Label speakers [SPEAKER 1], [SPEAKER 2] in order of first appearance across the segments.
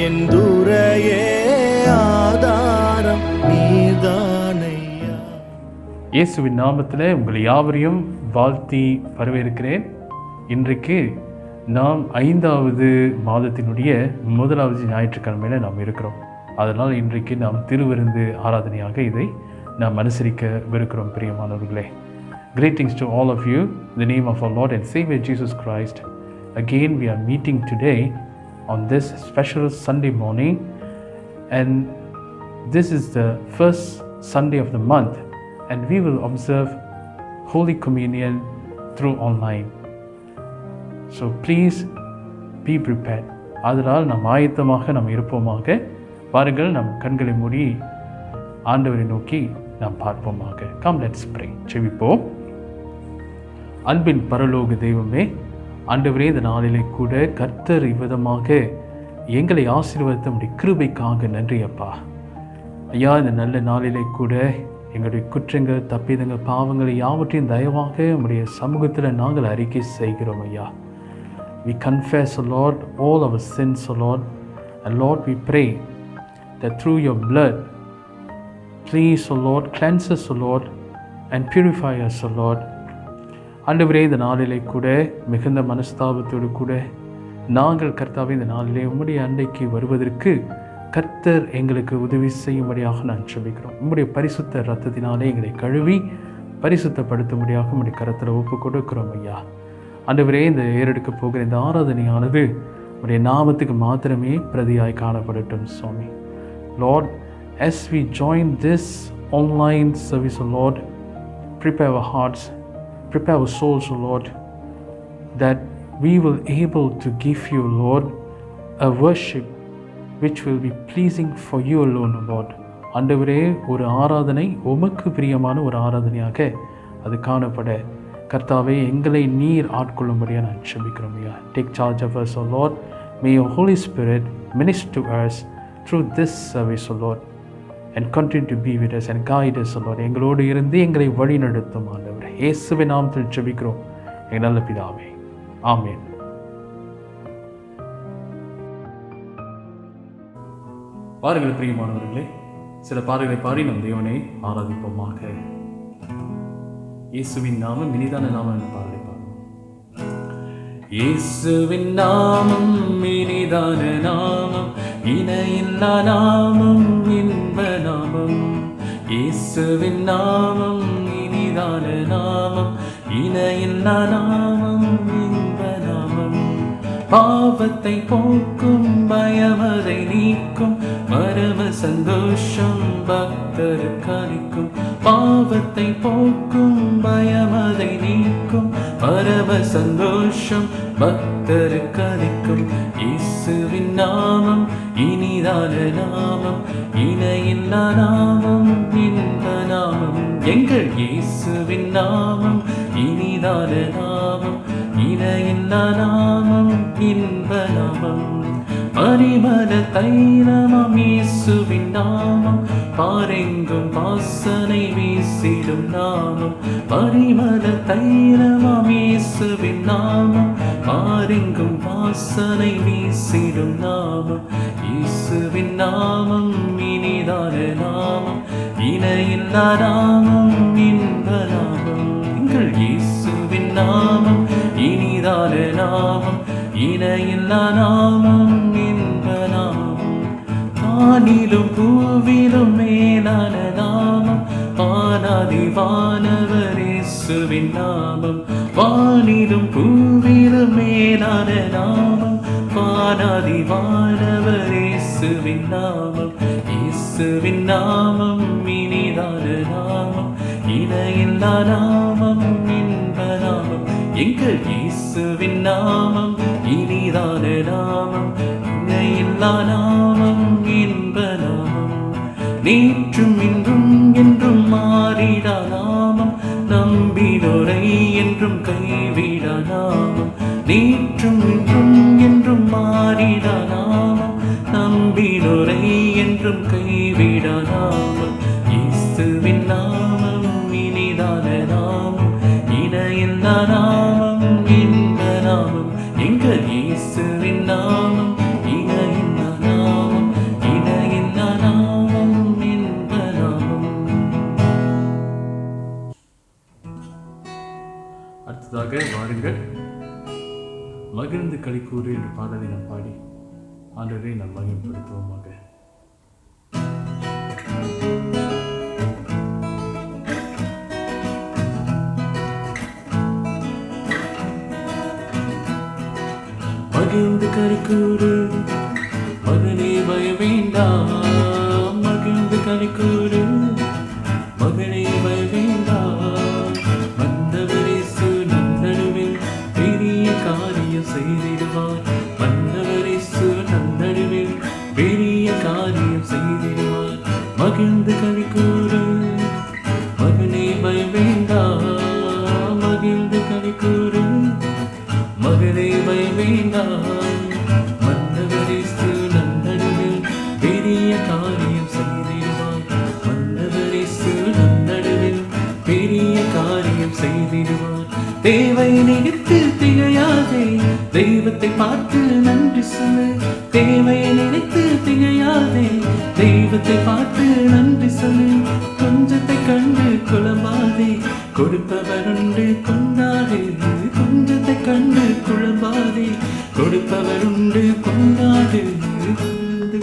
[SPEAKER 1] என் துரையே ஆதாரம் நீதானையா.
[SPEAKER 2] இயேசுவின் நாமத்தில் உங்கள் யாவரையும் வாழ்த்தி வரவேற்கிறேன். இன்றைக்கு நாம் 5வது மாதத்தினுடைய 1வது ஞாயிற்றுக்கிழமையில் நாம் இருக்கிறோம். அதனால் இன்றைக்கு நாம் திருவிருந்து ஆராதனையாக இதை நாம் அனுசரிக்கவிருக்கிறோம். பிரியமானவர்களே, greetings to all of you in the name of our Lord and Savior Jesus Christ. Again we are meeting today on this special Sunday morning, and this is the first Sunday of the month, and we will observe Holy Communion through online. So please be prepared. அதனால் நாம் ஆயத்தமாக நாம் இருப்போமாக. பாருங்கள், நம் கண்களை மூடி ஆண்டவரை நோக்கி நாம் பார்ப்போமாக. Come, let's pray. செபிப்போம். அன்பின் பரலோக தெய்வமே, ஆண்டவரே, இந்த நாளிலே கூட கர்த்தர் இவ்விதமாக எங்களை ஆசீர்வதித்த நம்முடைய கிருபைக்காக நன்றி அப்பா. ஐயா, இந்த நல்ல நாளிலே கூட எங்களுடைய குற்றங்கள், தப்பிதங்கள், பாவங்களை யாவற்றையும் தயவாக நம்முடைய சமூகத்தில் நாங்கள் அறிக்கை செய்கிறோம் ஐயா. We confess, O Lord, all our sins, O Lord, and Lord, we pray that through your blood, please, O Lord, cleanse us, O Lord, and purify us, O Lord. ஆண்டவரே, இந்த நாளிலே கூட மிகுந்த மனஸ்தாபத்தோடு கூட நாங்கள் கர்த்தாவே இந்த நாளிலே உம்முடைய அண்டைக்கு வருவதற்கு கர்த்தர் எங்களுக்கு உதவி செய்யும்படியாக நான் ஜெபிக்கிறோம். உம்முடைய பரிசுத்த இரத்தத்தினாலே எங்களை கழுவி பரிசுத்தப்படுத்தும்படியாக உம்முடைய கரத்தில் ஒப்பு கொடுக்கிறோம் ஐயா. ஆண்டவரே, இந்த ஏறெடுக்க போகிற இந்த ஆராதனையானது உம்முடைய நாமத்துக்கு மாத்திரமே பிரதியாய் காணப்படட்டும் சுவாமி. Lord, as we join this online service, O Lord, prepare our hearts, prepare our souls, O Lord, that we will able to give you, Lord, a worship which will be pleasing for you alone, O Lord. ஆண்டவரே, ஒரு ஆராதனை உமக்கு பிரியமான ஒரு ஆராதனையாக அது காணப்பட கர்த்தாவே எங்களை நீர் ஆட்கொள்ளும்படியாக நான் ஜெபிக்கிறோம் ஐயா. Take charge of us, O Lord. May your Holy Spirit minister to us through this service, O Lord, and continue to be with us and guide us, O Lord. எங்களோடு இருந்து எங்களை வழி நடத்தும் ஆண்டவரே. இயேசுவின் நாமத்தில் ஜெபிக்கிறோம் எங்கள் நல்ல பிதாவே, ஆமென். பாருங்கள் பிரியமானவர்களே, சில பாடல்களை பாடி நம் தேவனை ஆராதிப்போமாக. இயேசுவின் நாமம் இனிதான நாமம் என்ற பாடலை பாடுவோம். இயேசுவின் நாமம் இனிதான நாமம், இணையில்லா நாமம், இன்ப நாமம். இயேசுவின் நாமம் இனிதான நாமம், இணையில்லா நாமம், இன்ப நாமம். பாவத்தை போக்கும், பயமதை நீக்கும், பரம சந்தோஷம் பக்தருக்கு அளிக்கும். பாவத்தை போக்கும், பயமதை நீக்கும், பரம சந்தோஷம் பக்தருக்கு அளிக்கும். இயேசுவின் நாமம் இனிதான நாமம், இணையில்லா நாமம், இன்ப நாமம். எங்கள் இயேசுவின் நாமம் இனிதான நாமம், இணையில்லா நாமம், இன்ப நாமம். பரிமள தைலமாம் இயேசுவின் நாமம், பாரெங்கும் வாசனை வீசிடும் நாமம். பரிமள தைலமாம் இயேசுவின் நாமம், பாரெங்கும் வாசனை வீசிடும் நாமம். இயேசுவின் நாமம் இனிதான நாமம், இணையில்லா நாமம், இன்ப நாமம். எங்கள் இயேசுவின் நாமம் இனிதான நாமம், இணையில்லா நாமம், இன்ப நாமம். வானிலும் பூவிலும் மேலான நாமம், வானாதி வானவர் இயேசுவின் நாமம். வானிலும் பூவிலும் மேலான நாமம், வானாதி வானவர் இயேசுவின் நாமம். இயேசுவின் நாமம் இனிதான நாமம், இணையில்லா நாமம், இன்ப நாமம். எங்கள் இயேசுவின் நாமம் இனிதான நாமம், இணையில்லா நாமம், இன்ப நாமம். நேற்றும் இன்றும் என்றும் மாறிடா நாமம், நம்பினோரை என்றும் கைவிடா நாமம். நேற்றும் இன்றும் என்றும் மாறிடா நாமம், நம்பினோரை என்றும் கைவிடா நாமம். இயேசுவின் நாமம் இனிதான நாமம், இணையில்லா நாமம், இன்ப நாமம். எங்கள் இயேசுவின் நாமம் இணையில்லா நாமம், களிக்கூறு என்ற பாடலை நாம் பாடி ஆண்டவரை நாம் மகிமைப்படுத்துவோமாக. மகிழ்ந்து களிக்கூறு மகனே பய வேண்டாம், மகிழ்ந்து களிக்கூறு மகனே பய வேண்டாம். மன்னவரேசு நம் நடுவில் பெரிய காரியம் செய்திடுவார், மன்னவரேசு நம் நடுவில் பெரிய காரியம் செய்திடுவார். மகிழ்ந்து களிக்கூறு மகனே பய வேண்டாம், மகிழ்ந்து களிக்கூறு மகனே பய வேண்டாம். மன்னவரேசு நம் நடுவில் பெரிய காரியம் செய்திடுவார், மன்னவரேசு நம் நடுவில் பெரிய காரியம் செய்திடுவார். தேவை நினைத்து திகையாதே, தெய்வத்தை பார்த்து நன்றி சொல்லு. தேவை நினைத்து திகையாதே, தெய்வத்தை பார்த்து நன்றி சொல்லு. கொஞ்சத்தை கண்டு குழம்பாதே, கொடுப்பவருண்டு கொண்டாடு. கொஞ்சத்தை கண்டு குழம்பாதே, கொடுப்பவருண்டு கொண்டாடு.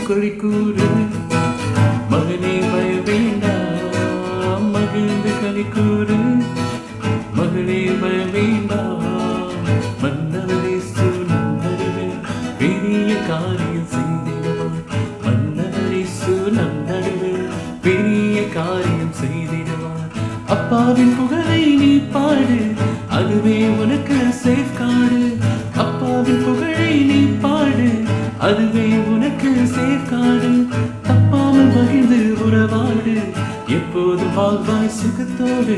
[SPEAKER 2] களிக்கூறு மகனே பய வேண்டாம், மகிழ்ந்து களிக்கூறு மகனே பய வேண்டாம். மன்னவரேசு நம் நடுவில் பெரிய காரியம் செய்திடுவார், மன்னவரேசு நம் நடுவில் பெரிய காரியம் செய்திடுவார். அப்பாவின் புகழை நீ பாடு, அதுவே உனக்கு சேஃப் கார்டு. அப்பாவின் புகழை நீ பாடு, அதுவே உனக்கு சேஃப் கார்டு. தப்பாமல் மகிழ்ந்து உறவாடு, எப்போது வாழ்வாய் சுகத்தோடு.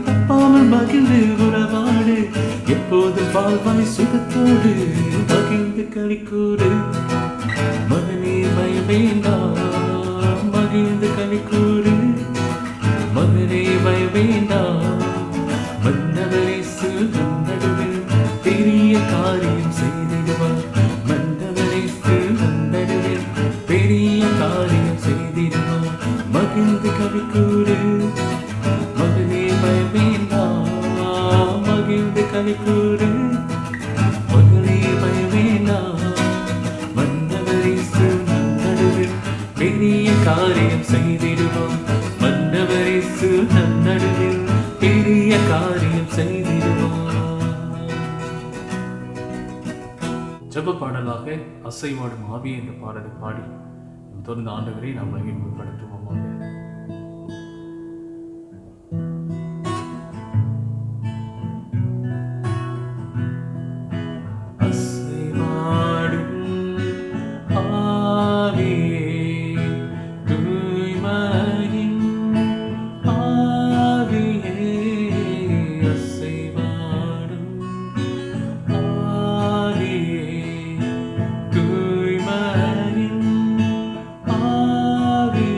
[SPEAKER 2] தப்பாமல் மகிழ்ந்து உறவாடு, எப்போது வாழ்வாய் சுகத்தோடு. மகிழ்ந்து களிக்கூறு மகனே பய வேண்டாம், மகிழ்ந்து களிக்கூறு மகனே பய வேண்டாம். மன்னவரேசு நம் நடுவில் பெரிய காரியம் செய்திடுவார், மன்னவரேசு நம் நடுவில் பெரிய காரியம் செய்திடுவார். மகிழ்ந்து களிக்கூறு மகனே பய வேண்டாம், மகிழ்ந்து களிக்கூறு மகனே பய வேண்டாம். மன்னவரேசு நம் நடுவில் பெரிய காரியம் செய்திடுவார், மன்னவரேசு நம் நடுவில் பெரிய காரியம் செய்திடுவார். ஜெப பாடலாக அசைவாடும் ஆவி என்ற பாடலை பாடி தொடர்ந்து ஆண்டவரை நாம் மகிமைப்படுத்துவோமாக. அசைவாடும் ஆவியே, தூய்மையின் ஆவியே, அசைவாடும் ஆவியே, தூய்மையின் ஆவியே,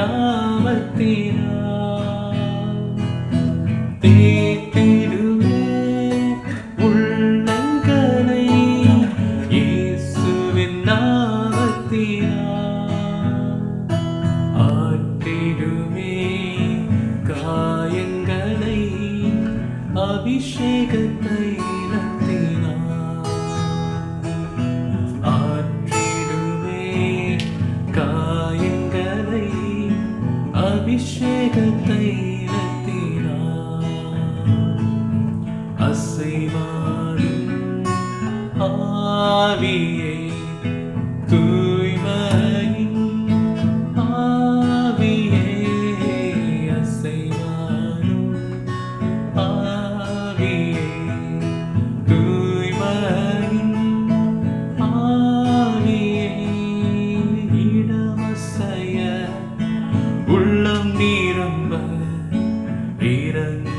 [SPEAKER 3] நாமத்தினால் தேற்றிடுவே உள்ளங்களை இயேசுவின் நாமத்தினால் ஆற்றிடுவே காயங்களை அபிஷேக தைலத்தினால் ஆற்றிடுவே காயங்களை அபிஷேக தைலத்தினால் அசைவாடும் ஆவியே தூய்மையின் ஆவியே அசைவாடும் ஆவியே தூய்மையின் ஆவியே இடமசைய உள்ளம் நிரம்ப இறங்கி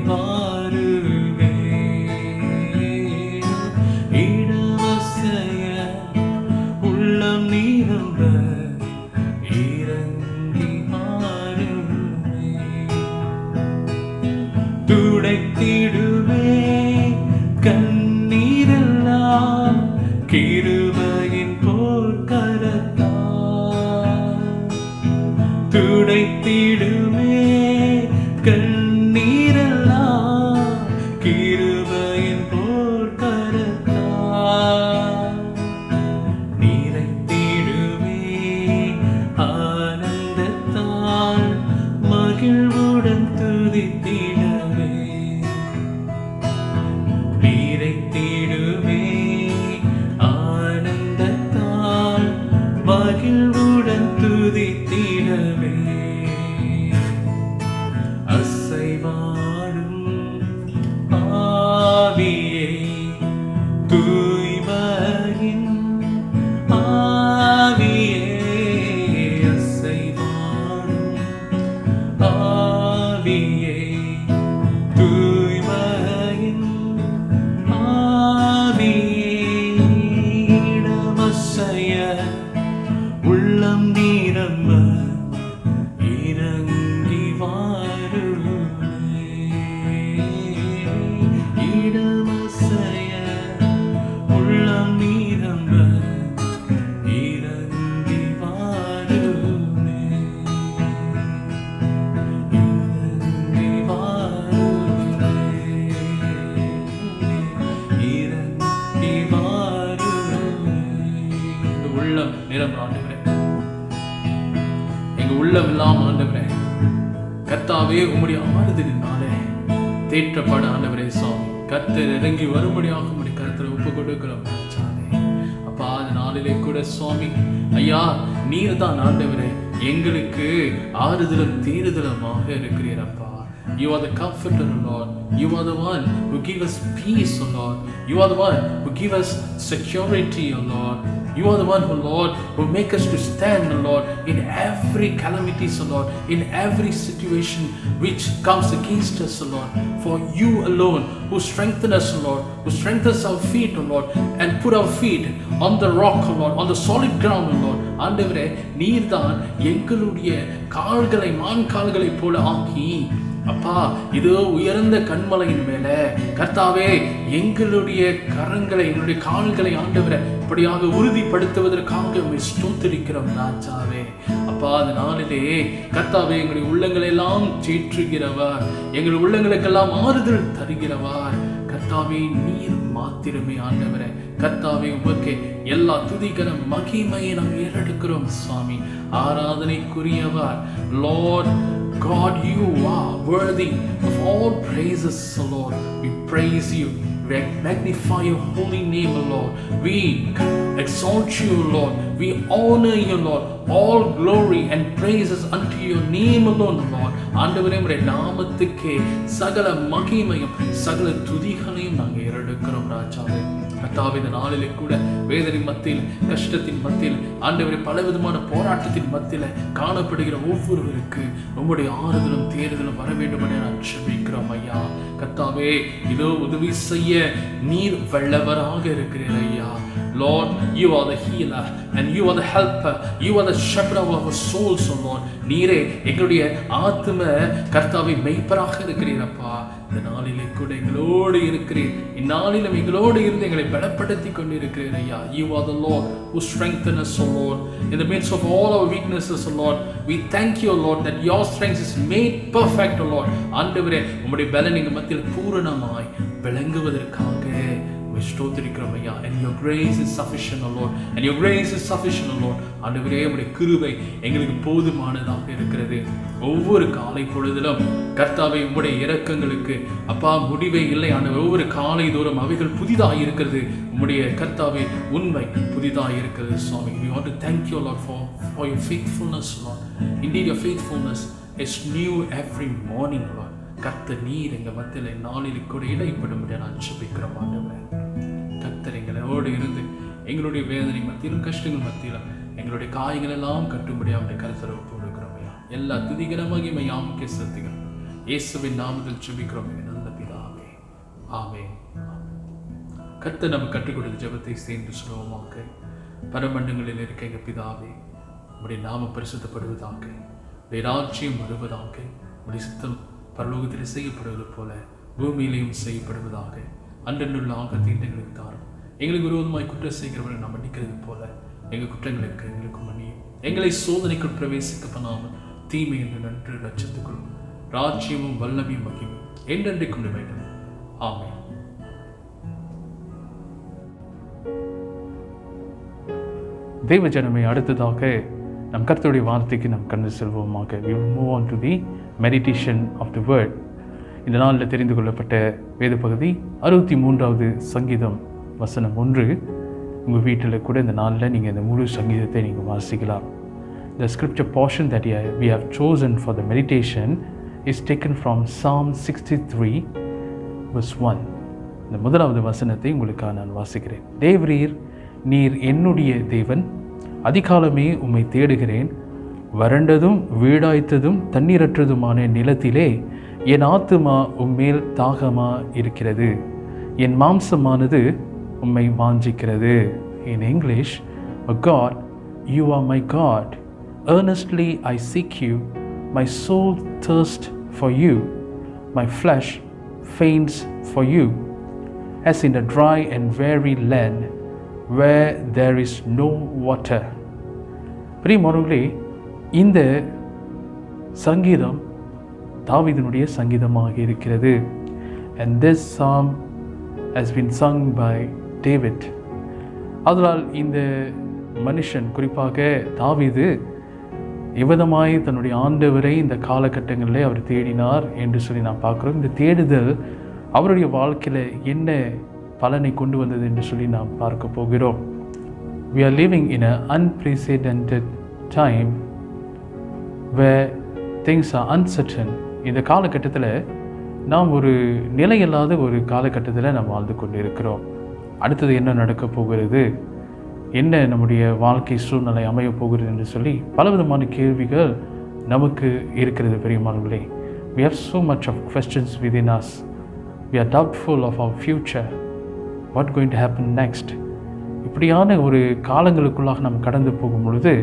[SPEAKER 3] வாருமே இடமசைய உள்ளம் நிரம்ப இறங்கி வாருமே துடைத்திடுவே கண்ணீரெல்லாம் கிருபையின் போர்க்கரத்தால் துடைத்திடுவே கண்ணீரெல்லாம் கிருபையின் போர்க்கரத்தால் நிறைத்திடுவே ஆனந்தத்தால் மகிழ்வுடன் துதித்திடவே நிறைத்திடுவே ஆனந்தத்தால் மகிழ்வுடன் துதித்திடவே அசைவாடும் ஆவியே தூய்மையின் ஆவியே அசைவாடும் ஆவியே தூய்மையின் ஆவியே இடமசைய உள்ளம் நிரம்ப இறங்கி வாருமே இடமசைய உள்ளம் நிரம்ப இறங்கி வாருமே இறங்கி வாருமே இறங்கி வாருமே இந்த உள்ளம் நிரம்ப ஆண்டவரே எங்க உள்ளம் இல்லாம ஆண்டவரே கர்த்தாவே உம்முடைய ஆறுதலினாலே தேற்றப்பட ஆண்டவரே சுவாமி கர்த்தர் இறங்கி வரும்படியாக உம்முடைய கருத்துல ஒப்பு கொடுக்கிறோம் ராஜாவே. அப்பா அந்த நாளிலே கூட சுவாமி ஐயா நீர் தான் ஆண்டவரே எங்களுக்கு ஆறுதலும் தேறுதலுமாக இருக்கிறீர் அப்பா. You are the comforter, Lord. You are the one who give us peace, O Lord. You are the one who give us security, O Lord. You are the one, O Lord, who make us to stand, O Lord, in every calamity, O Lord, in every situation which comes against us, O Lord. For you alone, who strengthen us, O Lord, who strengthens our feet, O Lord, and put our feet on the rock, O Lord, on the solid ground, O Lord. ஆண்டவரே நீர்தான் எங்களுடைய கால்களை மான் கால்களை போல ஆக்கி அப்பா இதோ உயர்ந்த கண்மலையின் மேல கர்த்தாவே எங்களுடைய கரங்களை எங்களுடைய கால்களை ஆண்டவரை இப்படியாக உறுதிப்படுத்துவதற்காக உம்மை ஸ்தோத்திரிக்கிறோம் ராஜாவே. அப்பா அந்த நாளிலே கர்த்தாவே எங்களுடைய உள்ளங்களை எல்லாம் தேற்றுகிறவர், எங்கள் உள்ளங்களுக்கெல்லாம் ஆறுதல் தருகிறவர் கர்த்தாவே நீர் மாத்திரமே ஆண்டவரே. கர்த்தாவே உமக்கு எல்லா துதிகர மகிமையை நாம் ஏறெடுக்கிறோம் சுவாமி. ஆராதனைக்குரியவர் Lord God, you are worthy of all praises, O Lord. We praise you. We magnify your holy name, O Lord. We exalt you, O Lord. We honor you, Lord. All glory and praises unto your name alone, Lord. ஆண்டவரே உம்முடைய நாமத்துக்கே சகல மகிமையும் சகல துதிகளையும் நாங்கள் ஏறெடுக்கிறோம் ராஜாவே. கர்த்தாவே இந்த நாளிலே கூட வேதனை மத்தியில் கஷ்டத்தின் மத்தியில் ஆண்டவரே பலவிதமான போராட்டத்தின் மத்தியில் காணப்படுகிற ஒவ்வொருவருக்கு உம்முடைய ஆறுதலும் தேறுதலும் வர வேண்டும் என நான் ஜெபிக்கிறோம் ஐயா. கர்த்தாவே இதோ உதவி செய்ய நீர் வல்லவராக இருக்கிறீர் ஐயா. Lord, you are the healer and you are the helper. You are the shepherd of our souls, O Lord. நீரே எங்களுடைய ஆத்தும கர்த்தாவை மெய்ப்பராக இருக்கிறீரப்பா. இந்த நாளிலே கூட எங்களோடு இருக்கிறீர். இந்நாளிலும் எங்களோடு இருந்து எங்களை பலப்படுத்தி கொண்டிருக்கிறீர் ஐயா. You are the Lord who strengthens us, O Lord, in the midst of all our weaknesses, O Lord. We thank you, O Lord, that your strength is made perfect, O Lord. ஆண்டவரே, உம்முடைய பலன் எங்கள் மத்தியில் பூரணமாய் விளங்குவதற்காக ஸ்தோத்திரிக்கிறோம் ஐயா. And your grace is sufficient, O Lord. And your grace is sufficient, O Lord. ஆண்டவரே, உம்முடைய கிருபை எங்களுக்கு போதுமானதாக இருக்கிறது. ஒவ்வொரு காலை பொழுதிலும் கர்த்தாவே, உம்முடைய இரக்கங்களுக்கு அப்பா முடிவே இல்லை ஆண்டவர். ஒவ்வொரு காலை தோறும் அவைகள் புதிதாக இருக்கிறது. உம்முடைய கர்த்தாவே உண்மை புதிதாக இருக்கிறது சுவாமி. We want to thank you, Lord, for your faithfulness, Lord. Indeed, your faithfulness is new every morning, Lord. கர்த்தர் நீர் எங்கள் மத்தியில் நாளில் கூட இடைப்படும்படி நான் ஜெபிக்கிறோம் ஆண்டவரே. கர்த்தர் எங்களோடு இருந்து எங்களுடைய வேதனை மத்தியிலும் கஷ்டங்கள் மத்தியிலும் எங்களுடைய காயங்கள் எல்லாம் கட்டும்படியாக அவருடைய கருத்தரை ஒப்பு கொடுக்கிறோம் ஐயா. எல்லா துதிகர மகிமை யாமுக்கே செலுத்துகிறோம். இயேசுவின் நாமத்தில் ஜெபிக்கிறோம் நல்ல பிதாவே. ஆமென். கர்த்தர் நமக்கு கற்றுக் கொடுத்த ஜெபத்தை சேர்ந்து சுலபமாக்க. பரமண்டங்களில் இருக்க எங்கள் பிதாவே, உம்முடைய நாமம் பரிசுத்தப்படுவதாக, உடைய ராஜ்யம் வருவதாக, உடைய சித்தம் பரலோகத்தில் செய்யப்படுவது போல பூமியிலையும் செய்யப்படுவதாக. அன்றன்றுள்ள ஆகத்தை எங்களுக்கு தாரும். எங்களுக்கு விரோதமாய் குற்றம் செய்கிறவர்கள் நாம் மன்னிக்கிறது போல எங்கள் குற்றங்களுக்கு எங்களுக்கு மன்னியும். எங்களை சோதனைக்குள் பிரவேசிக்க பண்ணாமல் தீமை என்று நன்று ரட்சித்துக் ராஜ்யமும் வல்லமையும் மகிமையும் என்றென்றைக்கும் வேண்டும். ஆமென்.
[SPEAKER 2] தேவ ஜனமே, அடுத்ததாக நம் கர்த்தருடைய வார்த்தைக்கு நம் கண்டு செல்வோமாக. We will move on to the meditation of the word. இந்த நாளில் தெரிந்து கொள்ளப்பட்ட வேத பகுதி 63வது சங்கீதம் வசனம் 1. உங்கள் வீட்டில் கூட இந்த நாளில் நீங்கள் இந்த முழு சங்கீதத்தை நீங்கள் வாசிக்கலாம். The scripture portion that we have chosen for the meditation is taken from Psalm 63 verse 1. இந்த முதலாவது வசனத்தை உங்களுக்காக நான் வாசிக்கிறேன். தேவரீர், நீர் என்னுடைய தேவன், அதிகாலமே உம்மை தேடுகிறேன். வறண்டதும் வீடாய்த்ததும் தண்ணீரற்றதுமான நிலத்திலே என் ஆத்துமா உம்மேல் தாகமா இருக்கிறது. என் மாம்சமானது உம்மை வாஞ்சிக்கிறது. In English, God, you are my God. Earnestly I seek you. My soul thirsts for you. My flesh faints for you, as in a dry and weary land where there is no water. பிரியமானவர்களே, இந்த சங்கீதம் தாவீதினுடைய சங்கீதமாக இருக்கிறது. And this psalm has been sung by David. அதனால் இந்த மனுஷன், குறிப்பாக தாவீது, எவ்விதமாய் தன்னுடைய ஆண்டவரை இந்த காலகட்டங்களில் அவர் தேடினார் என்று சொல்லி நாம் பார்க்குறோம். இந்த தேடுதல் அவருடைய வாழ்க்கையில் என்ன பலனை கொண்டு வந்தது என்று சொல்லி நாம் பார்க்க போகிறோம். We are living in an unprecedented time where things are uncertain. இந்த காலகட்டத்தில் நாம் ஒரு நிலையில்லாத ஒரு காலகட்டத்தில் நாம் வாழ்ந்து கொண்டு இருக்கிறோம். அடுத்தது என்ன நடக்க போகிறது, என்ன நம்முடைய வாழ்க்கை சூழ்நிலை அமைய போகிறது என்று சொல்லி பலவிதமான கேள்விகள் நமக்கு இருக்கிறது. பெரியமானவர்களே, we have so much of questions within us. We are doubtful of our future. What going to happen next? இப்படியான ஒரு காலங்களுக்குள்ளாக நாம் கடந்து போகும் பொழுது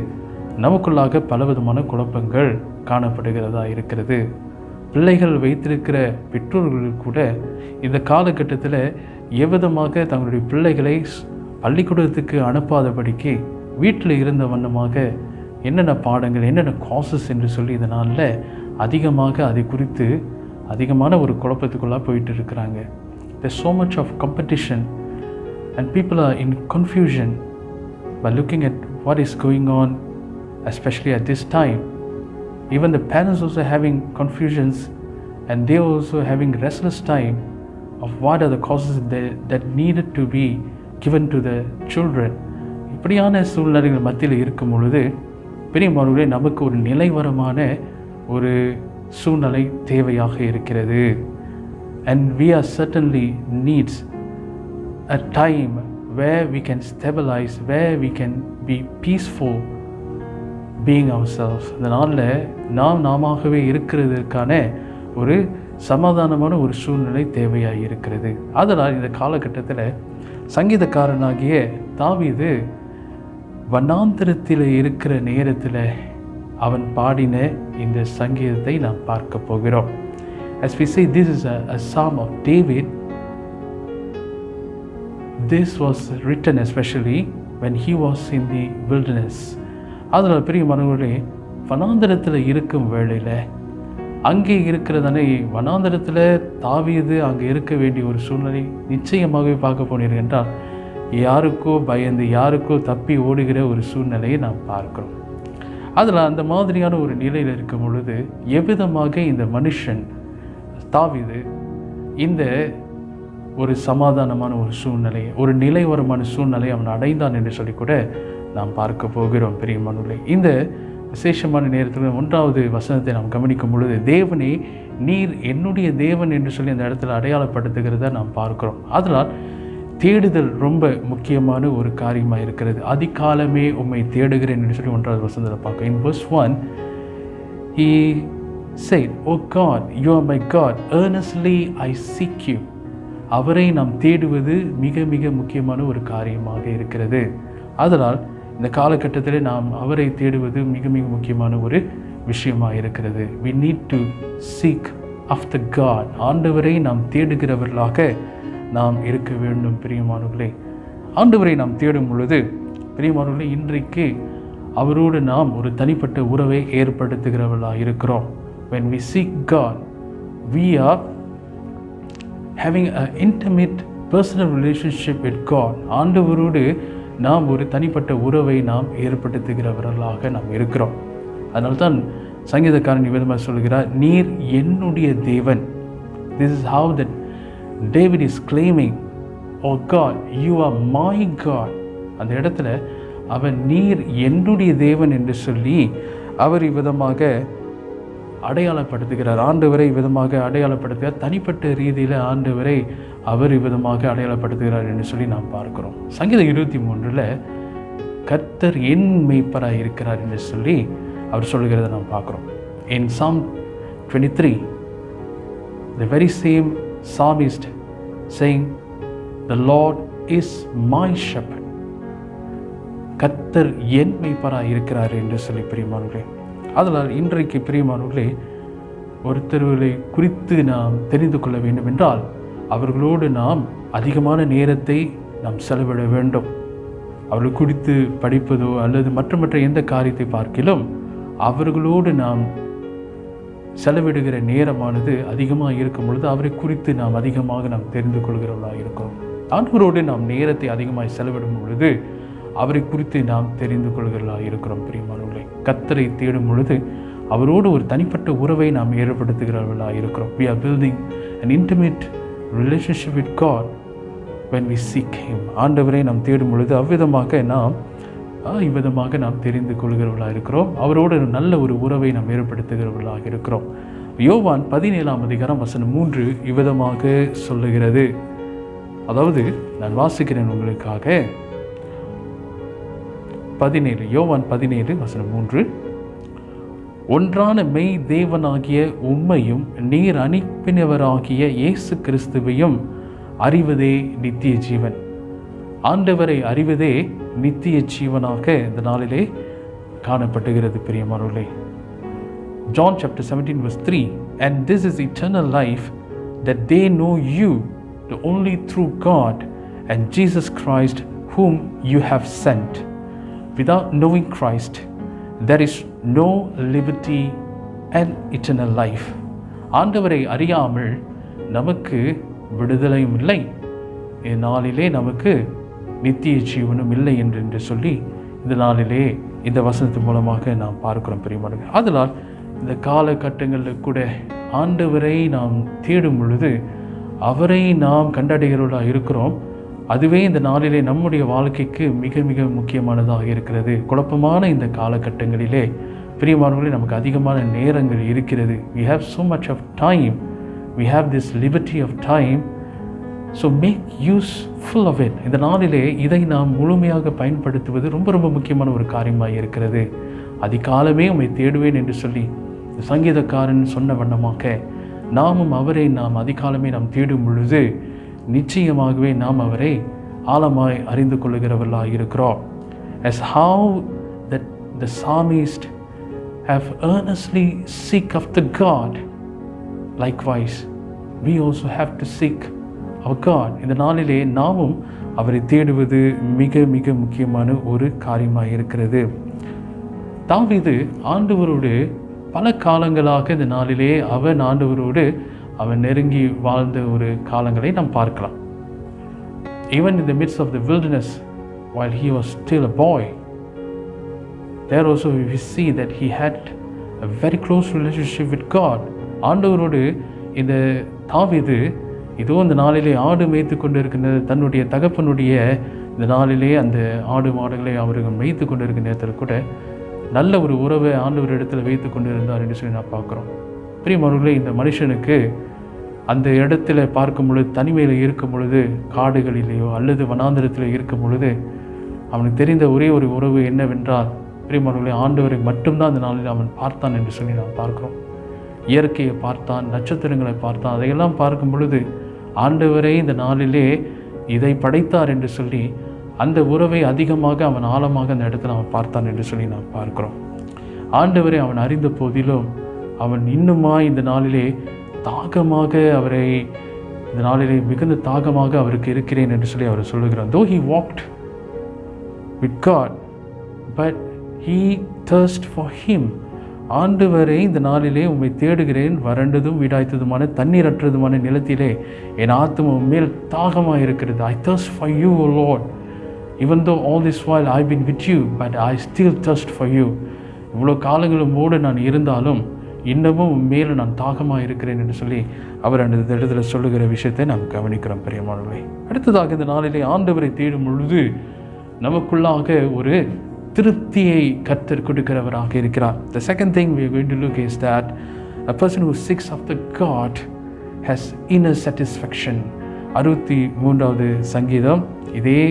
[SPEAKER 2] நமக்குள்ளாக பலவிதமான குழப்பங்கள் காணப்படுகிறதா இருக்கிறது. பிள்ளைகள் வைத்திருக்கிற பெற்றோர்கள் கூட இந்த காலகட்டத்தில் எவ்விதமாக தங்களுடைய பிள்ளைகளை பள்ளிக்கூடத்துக்கு அனுப்பாதபடிக்கு வீட்டில் இருந்த வண்ணமாக என்னென்ன பாடங்கள், என்னென்ன காசஸ் என்று சொல்லி இதனால் அதிகமாக அதை குறித்து அதிகமான ஒரு குழப்பத்துக்குள்ளாக போயிட்டு இருக்கிறாங்க. There's so much of competition and people are in confusion by looking at what is going on, especially at this time. Even the parents also having confusions, and they also having restless time of what are the causes that needed to be given to the children. இப்படியான சூழ்நிலைகள் மத்தியில் இருக்கும் பொழுது பெரியமானவர்களே, நமக்கு ஒரு நிலைவரமான ஒரு சூழ்நிலை தேவையாக இருக்கிறது. And we are certainly needs a time where we can stabilize, where we can be peaceful being ourselves. இதனால் நாமவே இருக்கிறதுக்கான ஒரு சமாதானமான ஒரு சூழ்நிலை தேவையாக இருக்கிறது. அதனால் இந்த காலகட்டத்தில் சங்கீதக்காரனாகிய தாவீது வனாந்தரத்தில் இருக்கிற நேரத்தில் அவன் பாடின இந்த சங்கீதத்தை நாம் பார்க்க போகிறோம். As we say, this is a psalm of David. This was written especially when he was in the wilderness. அதனால் பிரியமானவர்களே, வனாந்தரத்தில் இருக்கும் வேளையில் அங்கே இருக்கிறதானே வனாந்தரத்தில் தாவீது அங்கே இருக்க வேண்டிய ஒரு சூழ்நிலை நிச்சயமாகவே பார்க்க போனீர்கள் என்றால் யாருக்கோ பயந்து யாருக்கோ தப்பி ஓடுகிற ஒரு சூழ்நிலையை நாம் பார்க்கிறோம். அதில் அந்த மாதிரியான ஒரு நிலையில் இருக்கும் பொழுது எவ்விதமாக இந்த மனுஷன் தாவீது இந்த ஒரு சமாதானமான ஒரு சூழ்நிலை, ஒரு நிலைவரமான சூழ்நிலை அவன் அடைந்தான் என்று சொல்லி கூட நாம் பார்க்க போகிறோம். பிரியமானவர்களே, இந்த விசேஷமான நேரத்தில் 1வது வசனத்தை நாம் கவனிக்கும் பொழுது, தேவனே நீர் என்னுடைய தேவன் என்று சொல்லி அந்த இடத்துல அடையாளப்படுத்துகிறத நாம் பார்க்கிறோம். அதனால் தேடுதல் ரொம்ப முக்கியமான ஒரு காரியமாக இருக்கிறது. அதிகாலமே உம்மை தேடுகிறேன் என்று சொல்லி 1வது வசனத்தை பார்க்க. In verse 1 he said, "O God, you are my God, earnestly I seek you." அவரை நாம் தேடுவது மிக மிக முக்கியமான ஒரு காரியமாக இருக்கிறது. அதனால் இந்த காலகட்டத்தில் நாம் அவரை தேடுவது மிக மிக முக்கியமான ஒரு விஷயமாக இருக்கிறது. We need to seek after God. ஆண்டவரை நாம் தேடுகிறவர்களாக நாம் இருக்க வேண்டும். பிரியமானவர்களே, ஆண்டவரை நாம் தேடும் பொழுது பிரியமானவர்களே, இன்றைக்கு அவரோடு நாம் ஒரு தனிப்பட்ட உறவை ஏற்படுத்துகிறவர்களாக இருக்கிறோம். When we seek God, we are having an intimate personal relationship with God. ஆண்டவரோடு நாம் ஒரு தனிப்பட்ட உறவை நாம் ஏற்படுத்துகிறவர்களாக நாம் இருக்கிறோம். அதனால்தான் சங்கீதக்காரன் விதமாக சொல்கிறார், நீர் என்னுடைய தேவன். This is how that David is claiming, "Oh God, you are my God." அந்த இடத்துல அவன் நீர் என்னுடைய தேவன் என்று சொல்லி அவர் இவ்விதமாக அடையாளப்படுத்துகிறார். ஆண்டவரை விதமாக அடையாளப்படுத்துகிறார். தனிப்பட்ட ரீதியில் ஆண்டவரை அவர் இவ்விதமாக அடையாளப்படுத்துகிறார் என்று சொல்லி நாம் பார்க்கிறோம். சங்கீதம் 23 கர்த்தர் என் மேய்ப்பராக இருக்கிறார் என்று சொல்லி அவர் சொல்லுகிறத நாம் பார்க்கிறோம். In Psalm 23, the very same psalmist saying, "The Lord is my shepherd." கர்த்தர் என் மேய்ப்பராக இருக்கிறார் என்று சொல்லி பிரியமானவர்களே, அதனால் இன்றைக்கு பிரியமானவர்களே, ஒருத்தர்களை குறித்து நாம் தெரிந்து கொள்ள வேண்டும் என்றால் அவர்களோடு நாம் அதிகமான நேரத்தை நாம் செலவிட வேண்டும். அவர்கள் குறித்து படிப்பதோ அல்லது மற்ற எந்த காரியத்தை பார்க்கிலும் அவர்களோடு நாம் செலவிடுகிற நேரமானது அதிகமாக இருக்கும் பொழுது அவரை குறித்து நாம் அதிகமாக நாம் தெரிந்து கொள்கிறவர்களாக இருக்கிறோம். ஆண்டவரோடு நாம் நேரத்தை அதிகமாக செலவிடும் பொழுது அவரை குறித்து நாம் தெரிந்து கொள்கிறவர்களாக இருக்கிறோம். பிரியமானவர்களே, கர்த்தரை தேடும் பொழுது அவரோடு ஒரு தனிப்பட்ட உறவை நாம் ஏற்படுத்துகிறவர்களாக இருக்கிறோம். We are building an intimate relationship with God when we seek Him. ஆண்டவரை நாம் தேடும் பொழுது இவ்விதமாக நாம் தெரிந்து கொள்கிறவர்களாக இருக்கிறோம். அவரோடு நல்ல ஒரு உறவை நாம் ஏற்படுத்துகிறவர்களாக இருக்கிறோம். யோவான் 17ஆம் அதிகாரம் வசனம் 3 இவ்விதமாக சொல்லுகிறது. அதாவது நான் வாசிக்கிறேன் உங்களுக்காக. 17 யோவான் 17 வசனம் 3, ஒன்றான மெய் தேவனாகிய உம்மையும் நீர் அனுப்பினவராகிய இயேசு கிறிஸ்துவையும் அறிவதே நித்திய ஜீவன். ஆண்டவரை அறிவதே நித்திய ஜீவனாக இந்த நாளிலே காணப்பட்டுகிறது. பிரியமானவர்களே, John chapter 17 verse 3, "And this is eternal life, that they know you, the only true God, and Jesus Christ whom you have sent. Without knowing Christ, there is no liberty and eternal life." ஆண்டவரை அறியாமல் நமக்கு விடுதலையும் இல்லை, இந்நாளிலே நமக்கு நித்திய ஜீவனும் இல்லை என்று சொல்லி இந்த நாளிலே இந்த வசனத்தின் மூலமாக நாம் பார்க்கிறோம். பிரியமானவர்களே, அதனால் இந்த காலகட்டங்களில் கூட ஆண்டவரை நாம் தேடும் பொழுது அவரை நாம் கண்டடைகிறவர்களாக இருக்கிறோம். அதுவே இந்த நாளிலே நம்முடைய வாழ்க்கைக்கு மிக மிக முக்கியமானதாக இருக்கிறது. குழப்பமான இந்த காலகட்டங்களிலே பிரியமானவர்களே, நமக்கு அதிகமான நேரங்கள் இருக்கிறது. We have so much of time. We have this liberty of time. So make use full of it. இந்த நாளிலே இதை நாம் முழுமையாக பயன்படுத்துவது ரொம்ப ரொம்ப முக்கியமான ஒரு காரியமாக இருக்கிறது. அதிகாலமே உம்மை தேடுவேன் என்று சொல்லி சங்கீதக்காரன் சொன்ன வண்ணமாக நாமும் அவரை நாம் அதிகாலமே நாம் தேடும் பொழுது நிச்சயமாகவே நாம் அவரை ஆழமாய் அறிந்து கொள்ளுகிறவர்களாக இருக்கிறோம். As how that the psalmist have earnestly seek after God, likewise we also have to seek our God. இந்த நாளிலே நாமும் அவரை தேடுவது மிக மிக முக்கியமான ஒரு காரியமாக இருக்கிறது. தாவீது ஆண்டவரோடு பல காலங்களாக இந்த நாளிலே அவன் ஆண்டவரோடு அவன் நெருங்கி வாழ்ந்த ஒரு காலங்களை நாம் பார்க்கலாம். Even in the midst of the wilderness, while he was still a boy, there also we see that he had a very close relationship with God. ஆண்டவரோடு இந்த தாவீது இதோ இந்த நாளிலே ஆடு மேய்த்து கொண்டு இருக்கின்ற தன்னுடைய தகப்பனுடைய இந்த நாளிலே அந்த ஆடு மாடுகளை அவர்கள் மேய்த்து கொண்டு இருக்கிற நேரத்தில் கூட நல்ல ஒரு உறவை ஆண்டவர் இடத்துல வைத்து கொண்டு இருந்தார் என்று சொல்லி நான் பார்க்குறோம். பிரியமானவர்களே, இந்த மனுஷனுக்கு அந்த இடத்துல பார்க்கும் பொழுது, தனிமையில் இருக்கும் பொழுது, காடுகளிலேயோ அல்லது வனாந்திரத்தில் இருக்கும் பொழுது அவனுக்கு தெரிந்த ஒரே ஒரு உறவு என்னவென்றால், பிரியமானவர்களே, ஆண்டவரை மட்டும்தான் அந்த நாளில் அவன் பார்த்தான் என்று சொல்லி நாம் பார்க்குறோம். இயற்கையை பார்த்தான், நட்சத்திரங்களை பார்த்தான். அதையெல்லாம் பார்க்கும் பொழுது ஆண்டவரை இந்த நாளிலே இதை படைத்தார் என்று சொல்லி அந்த உறவை அதிகமாக அவன் ஆழமாக அந்த இடத்துல அவன் பார்த்தான் என்று சொல்லி நாம் பார்க்கிறோம். ஆண்டவரை அவன் அறிந்த போதிலும் அவன் இன்னுமா இந்த நாளிலே தாகமாக அவரை இந்த நாளிலே மிகுந்த தாகமாக அவருக்கு இருக்கிறேன் என்று சொல்லி அவர் சொல்லுகிறார். Though he walked with God, but he thirst for him. ஆண்டவரை இந்த நாளிலே உம்மை தேடுகிறேன், வறண்டதும் வீடாய்த்ததுமான தண்ணீரற்றதுமான நிலத்திலே என் ஆத்துமா மேல் தாகமாக இருக்கிறது. I thirst for you, O Lord. Even though all this while I've been with you, but I still thirst for you. இவ்வளோ காலங்களும் மூட நான் இருந்தாலும் இன்னமும் மேலே நான் தாகமாக இருக்கிறேன் என்று சொல்லி அவர் அந்த இடத்துல சொல்லுகிற விஷயத்தை நாம் கவனிக்கிறோம். பிரியமானவர்களே, அடுத்ததாக இந்த நாளிலே ஆண்டவரை தேடும் பொழுது நமக்குள்ளாக ஒரு திருப்தியை கர்த்தர் கொடுக்கிறவராக இருக்கிறார். The second thing we are going to look is that a person who seeks after God has inner satisfaction. 63வது சங்கீதம், இதே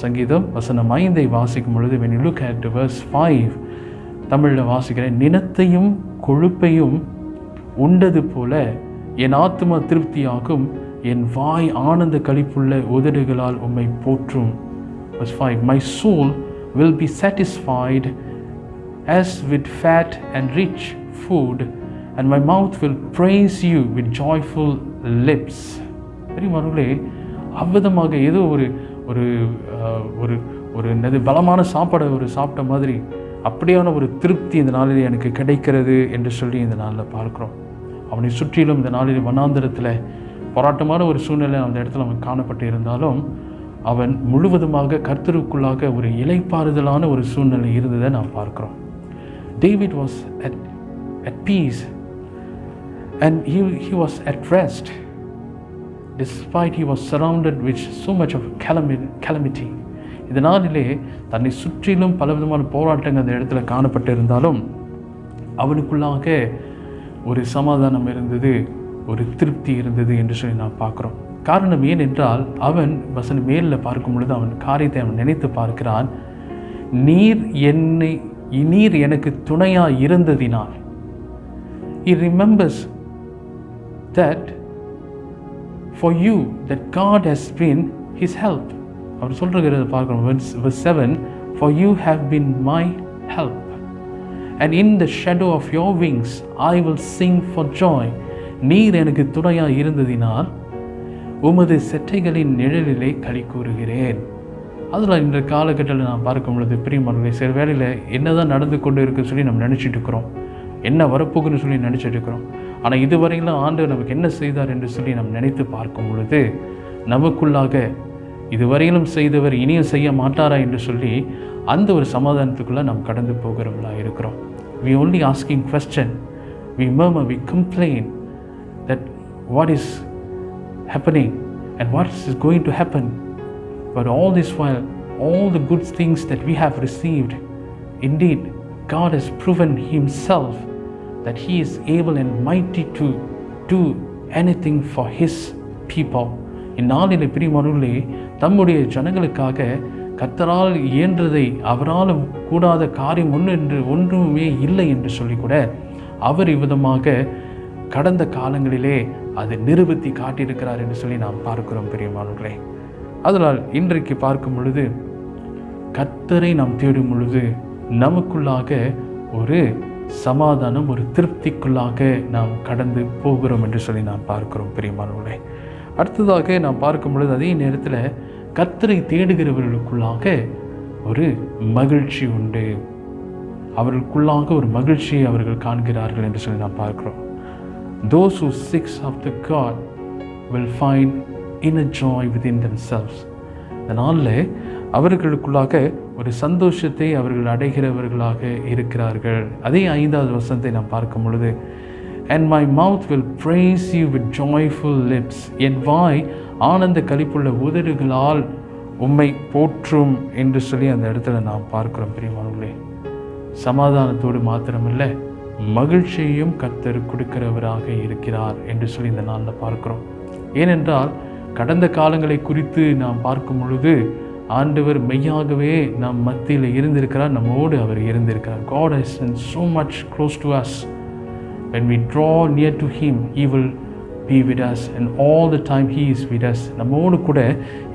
[SPEAKER 2] சங்கீதம் வசனம் 5 வாசிக்கும் பொழுது, when you look at verse 5, தமிழில் வாசிக்கிறேன், நினத்தையும் கொழுப்பையும் உண்டது போல என் ஆத்துமா திருப்தியாகும், என் வாய் ஆனந்த களிப்புள்ள உதடுகளால் உம்மை போற்றும். Verse 5, my soul will be satisfied as with fat and rich food, and my mouth will praise you with joyful lips. பெரியமானவர்களே, அவ்விதமாக ஏதோ ஒரு ஒரு ஒரு ஒரு என்னது பலமான சாப்பாடை ஒரு சாப்பிட்ட மாதிரி அப்படியான ஒரு திருப்தி இந்த நாளில் எனக்கு கிடைக்கிறது என்று சொல்லி இந்த நாளில் பார்க்குறோம். அவனை சுற்றிலும் இந்த நாளில் வனாந்திரத்தில் போராட்டமான ஒரு சூழ்நிலை அந்த இடத்துல அவன் காணப்பட்டு இருந்தாலும் அவன் முழுவதுமாக கர்த்தருக்குள்ளாக ஒரு இளைப்பாறுதலான ஒரு சூழ்நிலை இருந்ததை நாம் பார்க்கிறோம். David was at peace and he was at rest despite he was surrounded with so much of calamity. இந்த நாளிலே தன்னை சுற்றிலும் பலவிதமான போராட்டங்கள் அந்த இடத்துல காணப்பட்டு இருந்தாலும் அவனுக்குள்ளாக ஒரு சமாதானம் இருந்தது, ஒரு திருப்தி இருந்தது என்று சொல்லி நாம் பார்க்குறோம். காரணம் ஏனென்றால் அவன் வசனம் மேலில் பார்க்கும் பொழுது அவன் காரியத்தை அவன் நினைத்து பார்க்கிறான். நீர் எனக்கு துணையாக இருந்ததினால். He remembers that for you that God has been his help. அவர் சொல்கிறத பார்க்கிறோம். Verse 7, for you have been my help, and in the shadow of your wings I will sing for joy. நீர் எனக்கு துணையாக இருந்ததினால் உமது செட்டைகளின் நிழலிலே களி கூறுகிறேன். அதில் இந்த காலகட்டத்தில் நான் பார்க்கும் பொழுது பிரியமானவர்களே, சில வேளையில் என்ன தான் நடந்து கொண்டு இருக்குன்னு சொல்லி நம்ம நினச்சிட்டு இருக்கிறோம், என்ன வரப்போகுன்னு சொல்லி நினச்சிட்டு இருக்கிறோம். ஆனால் இதுவரையிலும் ஆண்டவர் நமக்கு என்ன செய்தார் என்று சொல்லி நம்ம நினைத்து பார்க்கும் பொழுது நமக்குள்ளாக இதுவரையிலும் செய்தவர் இனியும் செய்ய மாட்டாரா என்று சொல்லி அந்த ஒரு சமாதானத்துக்குள்ளே நாம் கடந்து போகிறவர்களாக இருக்கிறோம். We only asking question, we murmur, we complain that what is happening and what is going to happen. But all this while, all the good things that we have received, indeed God has proven himself that he is able and mighty to do anything for his people. இந்நாளில் பிரியமானவர்களே, தம்முடைய ஜனங்களுக்காக கர்த்தரால் இயன்றதை அவரால் கூடாத காரியம் ஒன்றுமே இல்லை என்று சொல்லி கூட அவர் இவ்விதமாக கடந்த காலங்களிலே அதை நிரூபித்து காட்டியிருக்கிறார் என்று சொல்லி நாம் பார்க்கிறோம். பிரியமானவர்களே, அதனால் இன்றைக்கு பார்க்கும் பொழுது கர்த்தரை நாம் தேடும் பொழுது நமக்குள்ளாக ஒரு சமாதானம், ஒரு திருப்திக்குள்ளாக நாம் கடந்து போகிறோம் என்று சொல்லி நாம் பார்க்கிறோம் பிரியமானவர்களே. அடுத்ததாக நாம் பார்க்கும் பொழுது அதே நேரத்தில் கர்த்தரை தேடுகிறவர்களுக்குள்ளாக ஒரு மகிழ்ச்சி உண்டு. அவர்களுக்குள்ளாக ஒரு மகிழ்ச்சியை அவர்கள் காண்கிறார்கள் என்று சொல்லி நாம் பார்க்கிறோம். Those who seek after God will find inner joy within themselves. அதனால் அவர்களுக்குள்ளாக ஒரு சந்தோஷத்தை அவர்கள் அடைகிறவர்களாக இருக்கிறார்கள். அதே 5வது வசனத்தை நாம் பார்க்கும் பொழுது, and my mouth will praise you with joyful lips. என் வாய் ஆனந்த களிப்புள்ள உதடுகளால் உம்மை போற்றும் என்று சொல்லி அந்த இடத்துல நாம் பார்க்கிறோம் பிரியமானவர்களே. சமாதானத்தோடு மாத்திரமல்ல, மகிழ்ச்சியையும் கர்த்தர் கொடுக்கிறவராக இருக்கிறார் என்று சொல்லி இந்த நாளில் பார்க்கிறோம். ஏனென்றால் கடந்த காலங்களை குறித்து நாம் பார்க்கும் பொழுது ஆண்டவர் மெய்யாகவே நம் மத்தியில் இருந்திருக்கிறார், நம்மோடு அவர் இருந்திருக்கிறார். God has been so much close to us. When we draw near to Him, He will be with us, and all the time He is with us. நம்மோடு கூட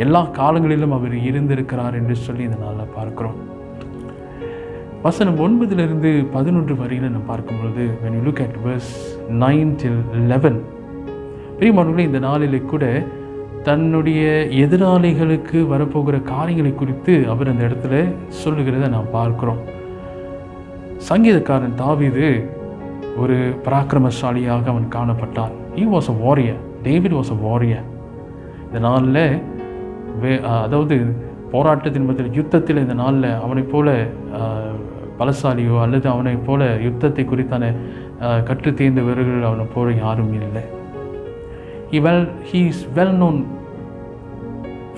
[SPEAKER 2] எல்லா காலங்களிலும் அவர் இருந்திருக்கிறார் என்று சொல்லி இந்த நாளில் பார்க்கிறோம். வசனம் 9 - 11 வரையில் நாம் பார்க்கும் பொழுது, when you look at verse 9 till 11, பிரியமானவர்களே, இந்த நாளிலே கூட தன்னுடைய எதிராளிகளுக்கு வரப்போகிற காரியங்களை குறித்து அவர் அந்த இடத்துல சொல்லுகிறத நாம் பார்க்கிறோம். சங்கீதக்காரன் தாவீது ஒரு பராக்கிரமசாலியாக அவன் காணப்பட்டான். He was a warrior. David was a warrior. இந்த நாளில் அதாவது போராட்டத்தின் மத்தியில், யுத்தத்தில் இந்த நாளில் அவனை போல பலசாலியோ அல்லது அவனை போல யுத்தத்தை குறித்தான கற்று தேர்ந்தவர்கள் அவனை போல யாரும் இல்லை. He is well known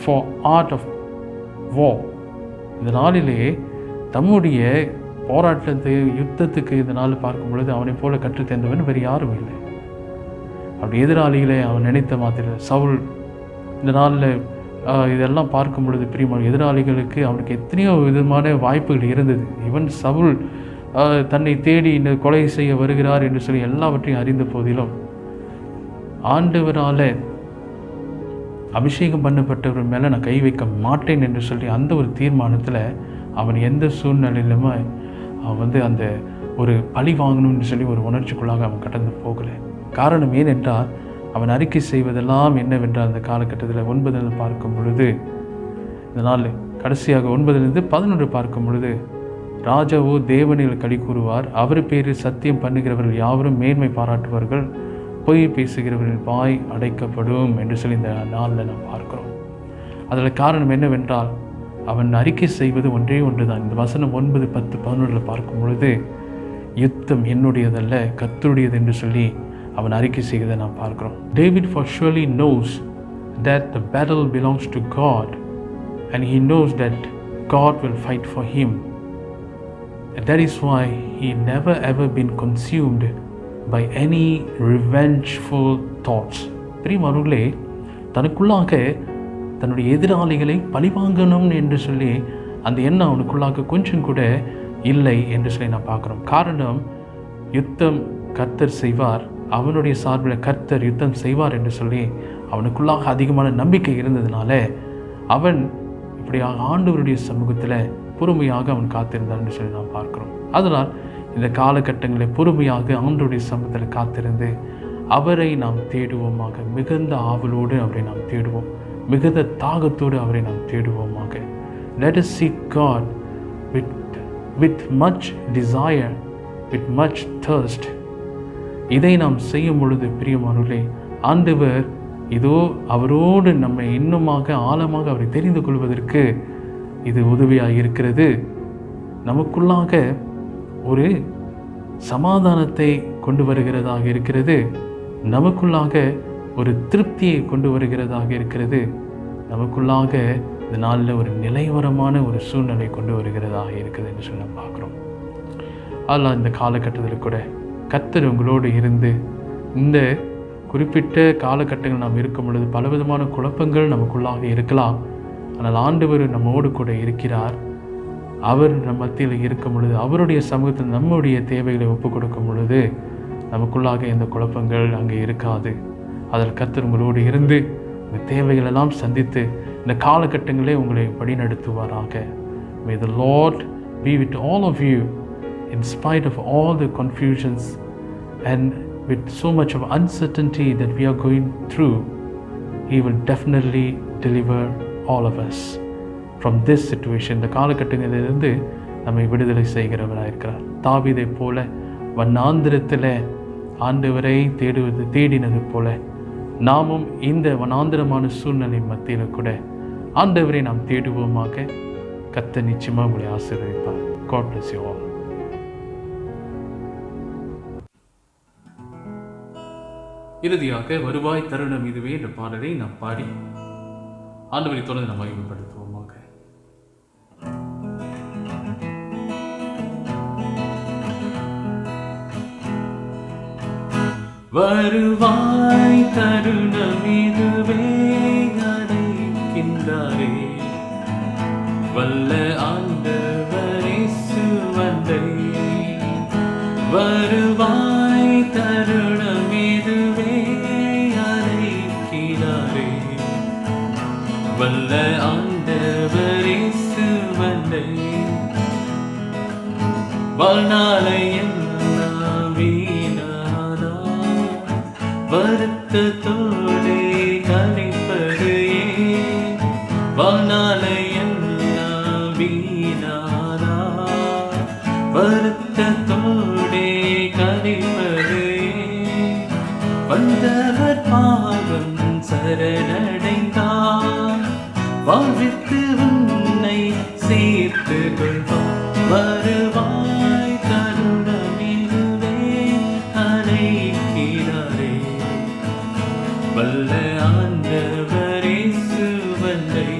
[SPEAKER 2] for art of war. இந்த நாளிலே தம்முடைய போராட்டத்தை, யுத்தத்துக்கு இந்த நாள் பார்க்கும் பொழுது அவனை போல கற்று தேர்ந்தவன் வேறு யாரும் இல்லை. அப்படி எதிராளிகளை அவன் நினைத்த மாதிரி சவுல் இந்த நாளில் இதெல்லாம் பார்க்கும் பொழுது பிரியமான எதிராளிகளுக்கு அவனுக்கு எத்தனையோ விதமான வாய்ப்புகள் இருந்தது. இவன் சவுல் தன்னை தேடி இந்த கொலை செய்ய வருகிறார் என்று சொல்லி எல்லாவற்றையும் அறிந்த போதிலும் ஆண்டவரால் அபிஷேகம் பண்ணப்பட்டவர் மேலே நான் கை வைக்க மாட்டேன் என்று சொல்லி அந்த ஒரு தீர்மானத்தில் அவன் எந்த சூழ்நிலையிலுமே அவன் அந்த ஒரு பழி வாங்கணும்னு சொல்லி ஒரு உணர்ச்சிக்குள்ளாக அவன் கடந்து போகலை. காரணம் ஏனென்றால் அவன் அறிக்கை செய்வதெல்லாம் என்னவென்றால் அந்த காலகட்டத்தில் 9 பார்க்கும் பொழுது, இந்த நாள் கடைசியாக 9 - 11 பார்க்கும் பொழுது, ராஜாவோ தேவனில் களி கூறுவார், அவர் பேரில் சத்தியம் பண்ணுகிறவர்கள் யாவரும் மேன்மை பாராட்டுவார்கள், பொய் பேசுகிறவர்களின் வாய் அடைக்கப்படும் என்று சொல்லி இந்த நாளில் நாம் பார்க்கிறோம். அதில் காரணம் என்னவென்றால் அவன் அறிக்கை செய்வது ஒன்றே ஒன்று தான். இந்த வசனம் 9, 10, 11 பார்க்கும் பொழுது, யுத்தம் என்னுடையதல்ல கர்த்தருடையது என்று சொல்லி அவன் அறிக்கை செய்வதை நாம் பார்க்கிறோம். David for surely knows that the battle belongs to God, and he knows that God will fight for him, and that is why he never ever been consumed by any revengeful thoughts. பிரியமானவர்களே, தனக்குள்ளாக தன்னுடைய எதிராளிகளை பழிவாங்கணும் என்று சொல்லி அந்த எண்ணம் அவனுக்குள்ளாக கொஞ்சம் கூட இல்லை என்று சொல்லி நான் பார்க்குறோம். காரணம், யுத்தம் கர்த்தர் செய்வார், அவனுடைய சார்பில் கர்த்தர் யுத்தம் செய்வார் என்று சொல்லி அவனுக்குள்ளாக அதிகமான நம்பிக்கை இருந்ததுனால அவன் இப்படியாக ஆண்டவருடைய சமூகத்தில் பொறுமையாக அவன் காத்திருந்தான் என்று சொல்லி நாம் பார்க்கிறோம். அதனால் இந்த காலகட்டங்களை பொறுமையாக ஆண்டவருடைய சமூகத்தில் காத்திருந்து அவரை நாம் தேடுவோமாக, மிகுந்த ஆவலோடு அவரை நாம் தேடுவோம், மிகுந்த தாகத்தோடு அவரை நாம் தேடுவோமாக. Let us seek God with much desire, with much thirst. இதை நாம் செய்யும் பொழுது பிரியமானவர்களே, ஆண்டவர் இதோ அவரோடு நம்மை இன்னுமாக ஆழமாக அவரை தெரிந்து கொள்வதற்கு இது உதவியாக இருக்கிறது. நமக்குள்ளாக ஒரு சமாதானத்தை கொண்டு வருகிறதாக இருக்கிறது, நமக்குள்ளாக ஒரு திருப்தியை கொண்டு வருகிறதாக இருக்கிறது, நமக்குள்ளாக இந்த நாளில் ஒரு நிலைவரமான ஒரு சூழ்நிலை கொண்டு வருகிறதாக இருக்குது என்று சொல்லி நம்ம பார்க்குறோம். அதனால் இந்த காலகட்டத்தில் கூட கர்த்தர் உங்களோடு இருந்து இந்த குறிப்பிட்ட காலகட்டங்கள் நாம் இருக்கும் பொழுது பலவிதமான குழப்பங்கள் நமக்குள்ளாக இருக்கலாம். ஆனால் ஆண்டவர் நம்மோடு கூட இருக்கிறார். அவர் நம் மத்தியில் இருக்கும் பொழுது, அவருடைய சமூகத்தில் நம்முடைய தேவைகளை ஒப்புக் கொடுக்கும் பொழுது நமக்குள்ளாக எந்த குழப்பங்கள் அங்கே இருக்காது. அதில் கர்த்தர் உங்களோடு இருந்து இந்த தேவைகளெல்லாம் சந்தித்து இந்த காலகட்டங்களே உங்களை வழிநடத்துவாராக. May the Lord be with all of you in spite of all the confusions and with so much of uncertainty that we are going through. He will definitely deliver all of us from this situation. இந்த காலகட்டங்களிலிருந்து நம்மை விடுதலை செய்கிறவராக இருக்கிறார். தாவீதை போல வனாந்திரத்தில் ஆண்டவரை தேடினது போல நாமும் இந்த வனாந்திரமான சூழ்நிலை மத்தியில் கூட ஆண்டவரை நாம் தேடுவோமாக. கர்த்தர் நிச்சயமாக உங்களை ஆசீர்வதிப்பார். God bless you all.
[SPEAKER 3] இறுதியாக வருவாய் தருணம் இதுவே என்ற பாடலை நாம் பாடி ஆண்டவரை தொடர்ந்து நாம் மகிமைப்படுத்துவோமாக. வருவாய் தருணம் இதுவே அழைக்கின்றாரே, வல்ல ஆண்டவரே சுவந்தை. வருவாய் தருணம் இதுவே அழைக்கிறாரே, வல்ல ஆண்டவரே சுவந்தை. வாழ்நாளை எல்லாம் வீணானா வருத்தத்தோடே கழிப்பது ஏன்? வாழ்நாளை எல்லாம் வீணானா வருத்தத்தோடே கழிப்பது ஏன்? வந்தவர் பாவம் சரணடைந்தார், வாழ்வித்து உன்னை சேர்த்து கொள்வார். வருவாய் தருணம் இதுவே அழைக்கிறாரே, வல்ல ஆண்டவரே சுவந்தை.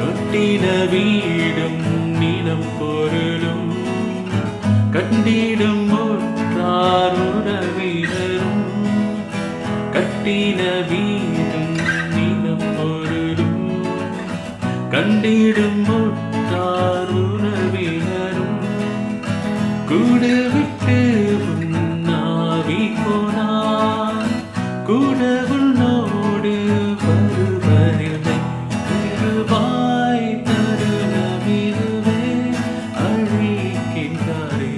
[SPEAKER 3] கொட்டிட வீடும் நிலம் பொருளும் கண்டிடும் முற்றார் உறவினரும், கட்டிட வீடும் நிலம் பொருளும் கண்டிடும் முற்றார் உறவினரும், கூடு விட்டு உன்னாவி போனார், கூட உன்னோடு வருவதில்லை. வருவாய் தருணம் இதுவே அழைக்கின்றாரே,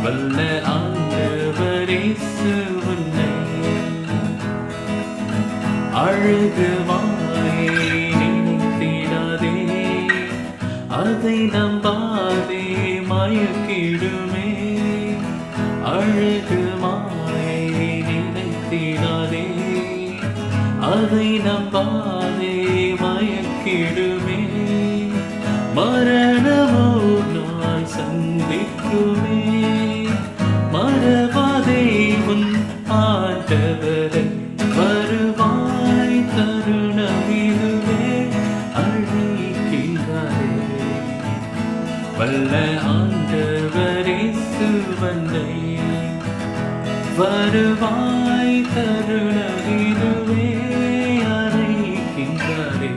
[SPEAKER 3] வல்ல ஆண்டவரே சுவந்தை. அழகு வாயை நினைத்திடாதே, அதை நம்பாதே மயக்கிடுமே. அழகு மாயை நினைத்திடாதே, அதை நம்பாதே மயக்கிடுமே. மரணமோ நாள் சந்திக்குமே, மறவாதே உன் ஆண்டவரை. வருவாய் தருணம் இதுவே அழைக்கிறாரே, வல்ல ஆண்டவரே சுவந்தை. வருவாய் தருணம் இதுவே அழைக்கின்றாரே,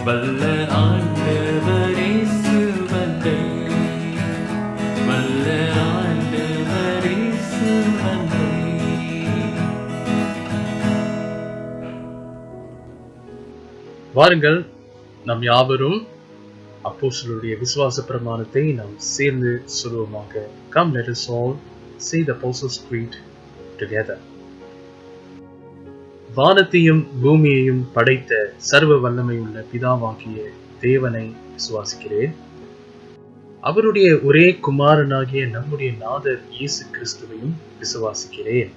[SPEAKER 3] வல்ல ஆண்டவரே சுவந்தை. வல்ல ஆண்டவரே சுவந்தை.
[SPEAKER 2] வாருங்கள், நாம் யாவரும் அப்போஸ்தலருடைய விசுவாச பிரமாணத்தை நாம் சேர்ந்து சொல்லுவோமாக. Come, let us all say the Apostles' Creed together. வானத்தையும் பூமியையும் படைத்த சர்வ வல்லமையுள்ள பிதாவாகிய தேவனை விசுவாசிக்கிறேன். அவருடைய ஒரே குமாரனாகிய நம்முடைய நாதர் இயேசு கிறிஸ்துவையும் விசுவாசிக்கிறேன்.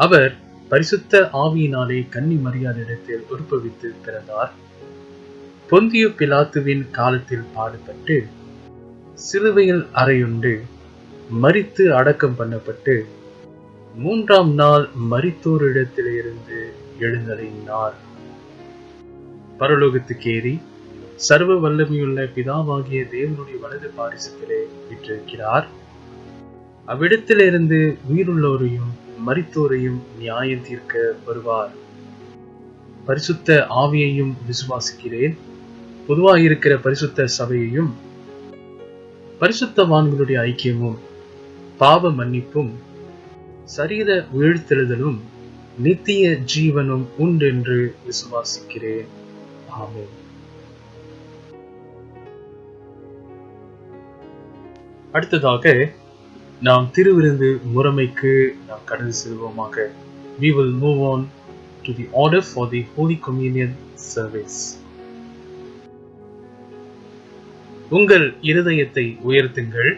[SPEAKER 2] அவர் பரிசுத்த ஆவியினாலே கன்னி மரியாதையிடத்தில் உற்பவித்து பிறந்தார். பொந்தியு பிலாத்துவின் காலத்தில் பாடுபட்டு சிலுவையில் அறையுண்டு மரித்து அடக்கம் பண்ணப்பட்டு 3ஆம் நாள் மரித்தோரிடத்திலிருந்து எழுந்தருளினார். பரலோகத்துக்கேறி சர்வ வல்லமையுள்ள பிதாவாகிய தேவனுடைய வலது பாரிசத்திலே விற்றிருக்கிறார். அவ்விடத்திலிருந்து உயிருள்ளோரையும் மரித்தோரையும் நியாயம் தீர்க்க வருவார். பரிசுத்த ஆவியையும் விசுவாசிக்கிறேன். பொதுவாயிருக்கிற பரிசுத்த சபையையும் பரிசுத்தவான்களுடைய ஐக்கியமும் பாவ மன்னிப்பும் சரீர உயிர்த்தெழுதலும்
[SPEAKER 4] நித்திய ஜீவனும் உண்டென்று விசுவாசிக்கிறேன். ஆமென். அடுத்ததாக நாம் திருவிருந்து முறைமைக்கு நாம் கடந்து செல்வோமாக. We will move on to the order for the Holy Communion service. உங்கள் இருதயத்தை உயர்த்துங்கள்.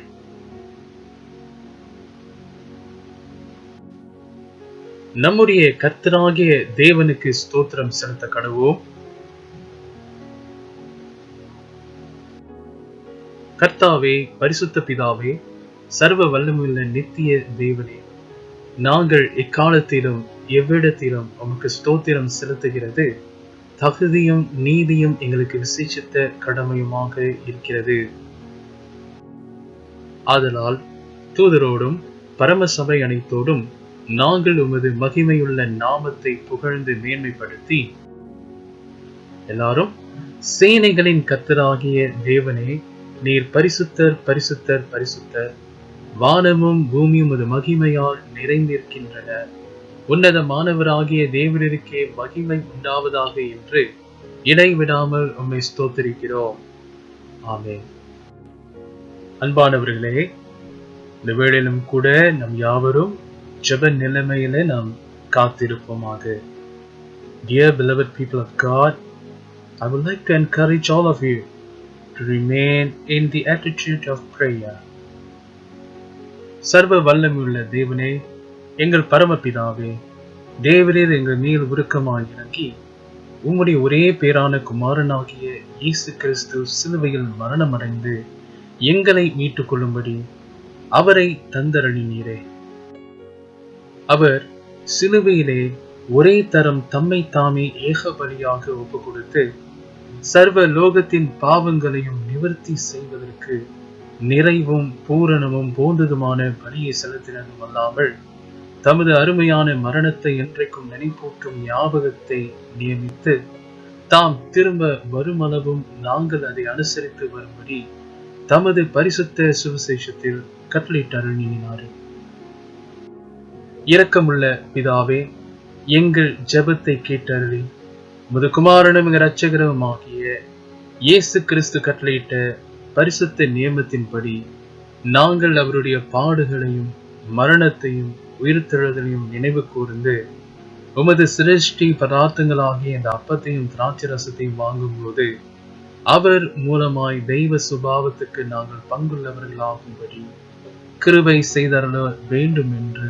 [SPEAKER 4] நம்முடைய கர்த்தராகிய தேவனுக்கு ஸ்தோத்திரம் செலுத்த கடவோம். கர்த்தாவே, பரிசுத்த பிதாவே, சர்வ வல்லமையுள்ள நித்திய தேவனே, நாங்கள் எக்காலத்திலும் எவ்விடத்திலும் உமக்கு ஸ்தோத்திரம் செலுத்துகிறது தகுதியும் நீதியும் எங்களுக்கு விசேஷித்த கடமையுமாக இருக்கிறது. ஆதலால் தூதரோடும் பரம சபை அனைத்தோடும் நாங்கள் உமது மகிமையுள்ள நாமத்தை புகழ்ந்து மேன்மைப்படுத்தி எல்லாரும், சேனைகளின் கர்த்தராகிய தேவனே, நீர் பரிசுத்தர், பரிசுத்தர், பரிசுத்தர், வானமும் பூமியும் உமது மகிமையால் நிறைந்திருக்கின்றன, உன்னதமானவராகிய தேவனிற்கே மகிமை உண்டாவதாக என்று இடைவிடாமல் உம்மை ஸ்தோத்திரிக்கிறோம். ஆமென். அன்பானவர்களே, இந்த வேளையிலும் கூட நம் யாவரும் ஜெப நிலைமையில நாம் காத்திருப்போமாக. Dear beloved people of God, I would like to encourage all of you to remain in the attitude of prayer. சர்வ வல்லமையுள்ள தேவனே, எங்கள் பரமபிதாவே, தேவரீர் எங்கள் மேல் உருக்கமாய் இறங்கி உம்முடைய ஒரே பேரான குமாரனாகிய இயேசு கிறிஸ்து சிலுவையில் மரணமடைந்து எங்களை மீட்டுக் கொள்ளும்படி அவரை தந்தருளினீரே. அவர் சிலுவையிலே ஒரே தரம் தம்மை தாமே ஏக பலியாக ஒப்பு கொடுத்து சர்வ லோகத்தின் பாவங்களையும் நிவர்த்தி செய்வதற்கு நிறைவும் பூரணமும் போன்றதுமான பலியை செலுத்தினதும் அல்லாமல் தமது அருமையான மரணத்தை என்றைக்கும் நினைப்பூட்டும் ஞாபகத்தை நியமித்து தாம் திரும்ப வருமளவும் நாங்கள் அதை அனுசரித்து வரும்படி தமது பரிசுத்த சுவிசேஷத்தில் கட்டளையிட்டருளினார். இரக்கமுள்ள பிதாவே, எங்கள் ஜெபத்தை கேட்டருளி உமது குமாரனும் எங்கள் இரட்சகருமாகிய இயேசு கிறிஸ்து கட்டளையிட்ட பரிசுத்த நியமத்தின்படி நாங்கள் அவருடைய பாடுகளையும் மரணத்தையும் உயிர்த்தெழுதலையும் நினைவு கூர்ந்து உமது சிரேஷ்டி பதார்த்தங்களாகிய இந்த அப்பத்தையும் திராட்சை ரசத்தையும் வாங்கும் போது அவர் மூலமாய் தெய்வ சுபாவத்துக்கு நாங்கள் பங்குள்ளவர்களாகும்படி கிருபை செய்தருள வேண்டும் என்று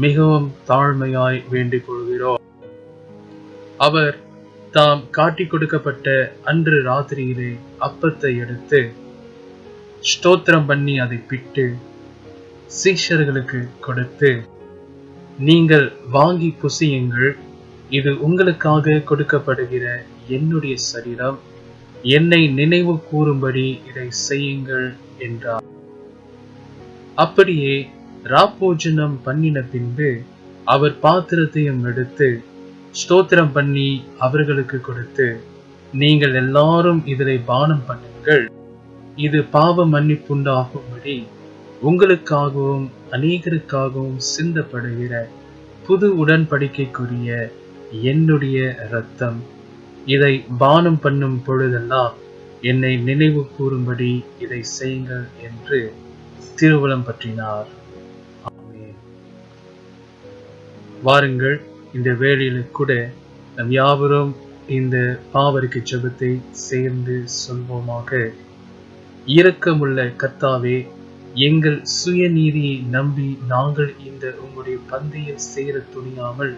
[SPEAKER 4] மிகவும் தாழ்மையாய் வேண்டிக் கொள்கிறோம். அவர் தாம் காட்டிக் கொடுக்கப்பட்ட அன்று ராத்திரியிலே அப்பத்தை எடுத்து ஸ்தோத்திரம் பண்ணி அதை பிட்டு சீஷர்களுக்கு கொடுத்து, நீங்கள் வாங்கி புசியுங்கள், இது உங்களுக்காக கொடுக்கப்படுகிற என்னுடைய சரீரம், என்னை நினைவு கூறும்படி இதை செய்யுங்கள் என்றார். அப்படியே ராப்போஜனம் பண்ணின பின்பு அவர் பாத்திரத்தையும் எடுத்து ஸ்தோத்திரம் பண்ணி அவர்களுக்கு கொடுத்து, நீங்கள் எல்லாரும் இதிலே பானம் பண்ணுங்கள், இது பாவ மன்னிப்புண்டாகும்படி உங்களுக்காகவும் அநேகருக்காகவும் சிந்தப்படுகிற புது உடன்படிக்கைக்குரிய என்னுடைய இரத்தம், இதை பானம் பண்ணும் பொழுதெல்லாம் என்னை நினைவு கூறும்படி இதை செய்யுங்கள் என்று திருவுளம் பற்றினார். ஆமென். வாருங்கள், இந்த வேளையில கூட நம் யாவரும் இந்த பாவரிக்கை ஜெபத்தை சேர்ந்து சொல்வோமாக. இரக்கமுள்ள கர்த்தாவே, எங்கள் சுயநீதியை நம்பி நாங்கள் இந்த உங்களுடைய பந்தியில் சேர துணியாமல்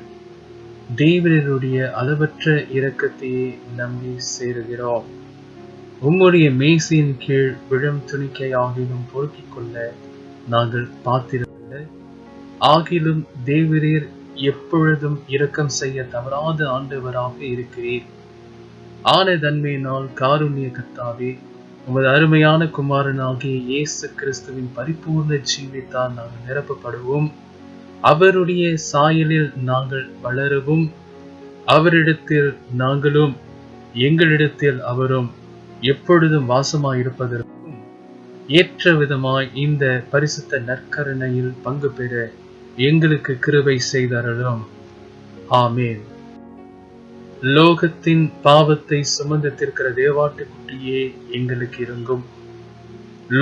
[SPEAKER 4] தேவனுடைய அளவற்ற இரக்கத்தையே நம்பி சேருகிறோம். உம்முடைய மேசையின் கீழ் விழும் துணிக்கையாகிலும் பொறுக்கிக் கொள்ள நாங்கள் பாத்திரமில்லை. ஆகிலும் தேவரீர் எப்பொழுதும் இரக்கம் செய்ய தவறாத ஆண்டவராக இருக்கிறீர். ஆன தன்மையினால் காருண்ய கர்த்தாவே, உமது அருமையான குமாரனாகிய இயேசு கிறிஸ்துவின் பரிபூர்ண ஜீவித்தால் நாங்கள் நிரப்பப்படுவோம். அவருடைய சாயலில் நாங்கள் வளரவும், அவரிடத்தில் நாங்களும் எங்களிடத்தில் அவரும் எப்பொழுதும் வாசமாயிருப்பதற்கும் ஏற்ற விதமாய் இந்த பரிசுத்த நற்கருணையில் பங்கு பெற எங்களுக்கு கிருபை செய்தருளும். ஆமேன். லோகத்தின் பாவத்தை சுமந்து தீர்க்கிற தேவாட்டுக்குட்டியே எங்களுக்கு இரங்கும்.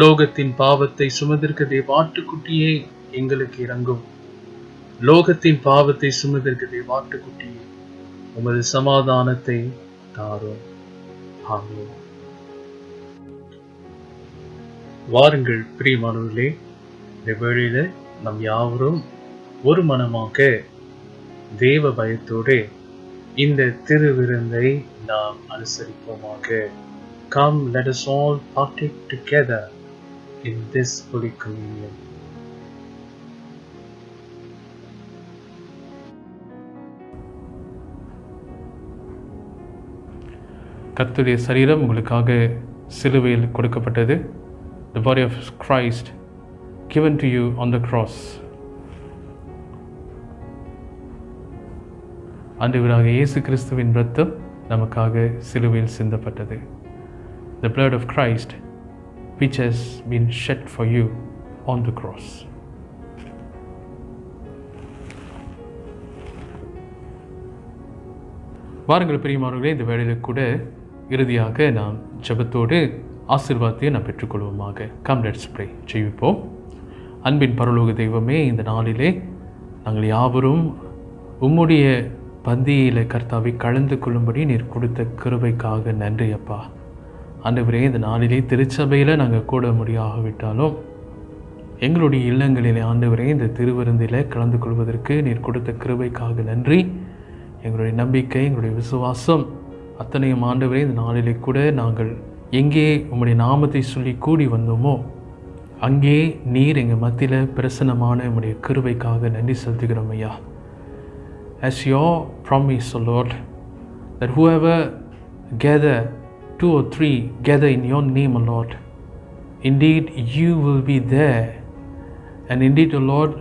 [SPEAKER 4] லோகத்தின் பாவத்தை சுமந்திருக்க தேவாட்டுக்குட்டியே எங்களுக்கு இரங்கும். லோகத்தின் பாவத்தை சுமந்திருக்க தேவாட்டுக்குட்டியே உமது சமாதானத்தை தாரும். ஆமென். வாருங்கள் பிரியமானவர்களே, இந்த வேளையில நம் யாவரும் ஒரு மனமாக தேவ பயத்தோடு இந்த திருவிருந்தை நாம் அனுசரிப்போமாக. Come, let us all partake together in this Holy Communion.
[SPEAKER 2] கர்த்தருடைய சரீரம் உங்களுக்காக சிலுவையில் கொடுக்கப்பட்டது. The body of Christ given to you on the cross. ஆண்டவராகிய இயேசு கிறிஸ்துவின் இரத்தம் நமக்காக சிலுவையில் சிந்தப்பட்டது. The blood of Christ which has been shed for you on the cross. வாருங்கள் பிரியமானவர்களே, இந்த வேளையில் கூட இறுதியாக நாம் ஜெபத்தோடு ஆசீர்வாதத்தை நாம் பெற்றுக்கொள்வோமாக. Come let's pray. ஜெபிப்போம். அன்பின் பரலோக தெய்வமே, இந்த நாளிலே நாங்கள் யாவரும் உம்முடைய பந்தியிலே கர்த்தாவை கலந்து கொள்ளும்படி நீர் கொடுத்த கிருபைக்காக நன்றி அப்பா. ஆண்டவரே, இந்த நாளிலே திருச்சபையில் நாங்கள் கூட முடியாவிட்டாலும் எங்களுடைய இல்லங்களிலே ஆண்டவரே இந்த திருவிருந்திலே கலந்து கொள்வதற்கு நீர் கொடுத்த கிருபைக்காக நன்றி. எங்களுடைய நம்பிக்கை, எங்களுடைய விசுவாசம் அத்தனையும் ஆண்டவரே இந்த நாளிலே கூட நாங்கள் எங்கே உம்முடைய நாமத்தை சொல்லி கூடி வந்தோமோ அங்கே நீர் எங்கள் மத்தியில் பிரசன்னமான உம்முடைய கிருபைக்காக நன்றி செலுத்துகிறோம் ஐயா. As your promise, O Lord, that whoever gather, 2 or 3 gather in your name, O Lord, indeed you will be there. And indeed, O Lord,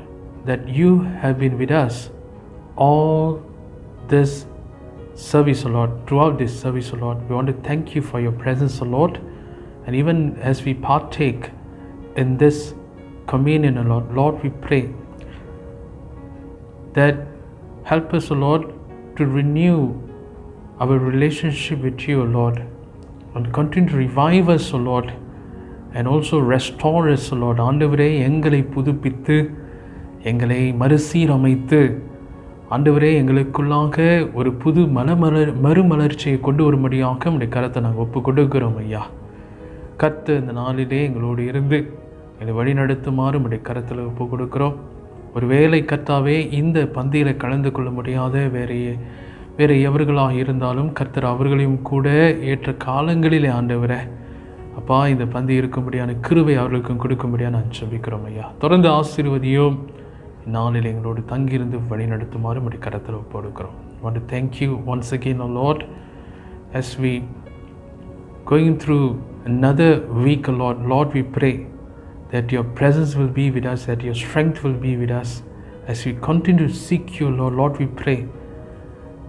[SPEAKER 2] that you have been with us all this service, O Lord. Throughout this service, O Lord, we want to thank you for your presence, O Lord. And even as we partake in this communion, O Lord, we pray that help us, O Lord, to renew our relationship with you, O Lord, and continue to revive us, O Lord, and also restore us, O Lord. ஆண்டவரே, எங்களை புதுப்பித்து எங்களை மறுசீரமைத்து ஆண்டவரே எங்களுக்குள்ளாக ஒரு புது மறுமலர்ச்சியை கொண்டு வரும்படியாக உடைய கரத்தை நாங்கள் ஒப்பு கொடுக்கிறோம் ஐயா. கர்த்தர் இந்த நாளிலே எங்களோடு இருந்து எங்களை வழி நடத்துமாறு உடைய கரத்தில் ஒப்பு கொடுக்கிறோம். ஒரு வேளை கர்த்தாவே இந்த பந்தியில் கலந்து கொள்ள முடியாத வேறு எவர்களாக இருந்தாலும் கர்த்தர் அவர்களையும் கூட ஏற்ற காலங்களிலே ஆண்டவரே அப்பா இந்த பந்தி இருக்கும்படியான கிருபை அவர்களுக்கும் கொடுக்கும்படியாக நான் ஜெபிக்கிறோம் ஐயா. தொடர்ந்து ஆசீர்வதியும் நாளில் எங்களோடு தங்கியிருந்து வழி நடத்துமாறு உடைய கரத்தில் ஒப்பு கொடுக்கிறோம். I want to thank you once again, O Lord, as we going through another week, O Lord. Lord, we pray that your presence will be with us, that your strength will be with us as we continue to seek you, Lord. Lord, we pray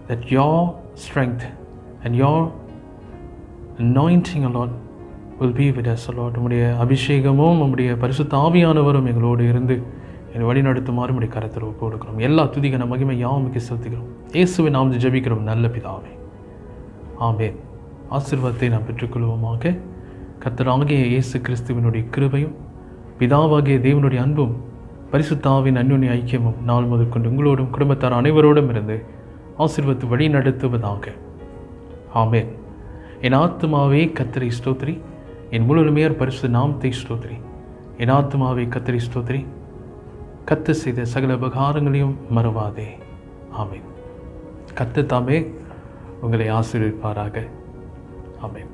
[SPEAKER 2] that your strength and your anointing, O Lord, will be with us, O Lord. உம்முடைய அபிஷேகமும் உம்முடைய பரிசுத்த ஆவியானவரும் எங்களோடு இருந்து எங்களை வழி நடத்துமாறு உம்முடைய கரத்தில் ஒப்பு கொடுக்கிறோம். எல்லா துதிகன மகிமை யாவுக்கு செலுத்துகிறோம். இயேசுவின் நாமத்தில் ஜெபிக்கிறோம் நல்ல பிதாவே, ஆமென். ஆசீர்வாதத்தை நாம் பெற்றுக்கொள்வோமாக. கர்த்தராகிய இயேசு கிறிஸ்துவினுடைய கிருபையும் பிதாவாகிய தேவனுடைய அன்பும் பரிசுத்த ஆவியின் அன்யோன்ய ஐக்கியமும் நாள் முதற்கொண்டு உங்களோடும் குடும்பத்தார் அனைவரோடும் இருந்து ஆசீர்வதித்து வழி நடத்துவதாக. ஆமென். என் ஆத்துமாவே கர்த்தரை ஸ்தோத்திரி, என் முழுமையார் பரிசுத்த நாமத்தை ஸ்தோத்திரி. என் ஆத்துமாவே கர்த்தரை ஸ்தோத்திரி, கர்த்தர் செய்த சகல உபகாரங்களையும் மறவாதே. ஆமென். கர்த்தர் தாமே உங்களை ஆசீர்வதிப்பாராக. ஆமென்.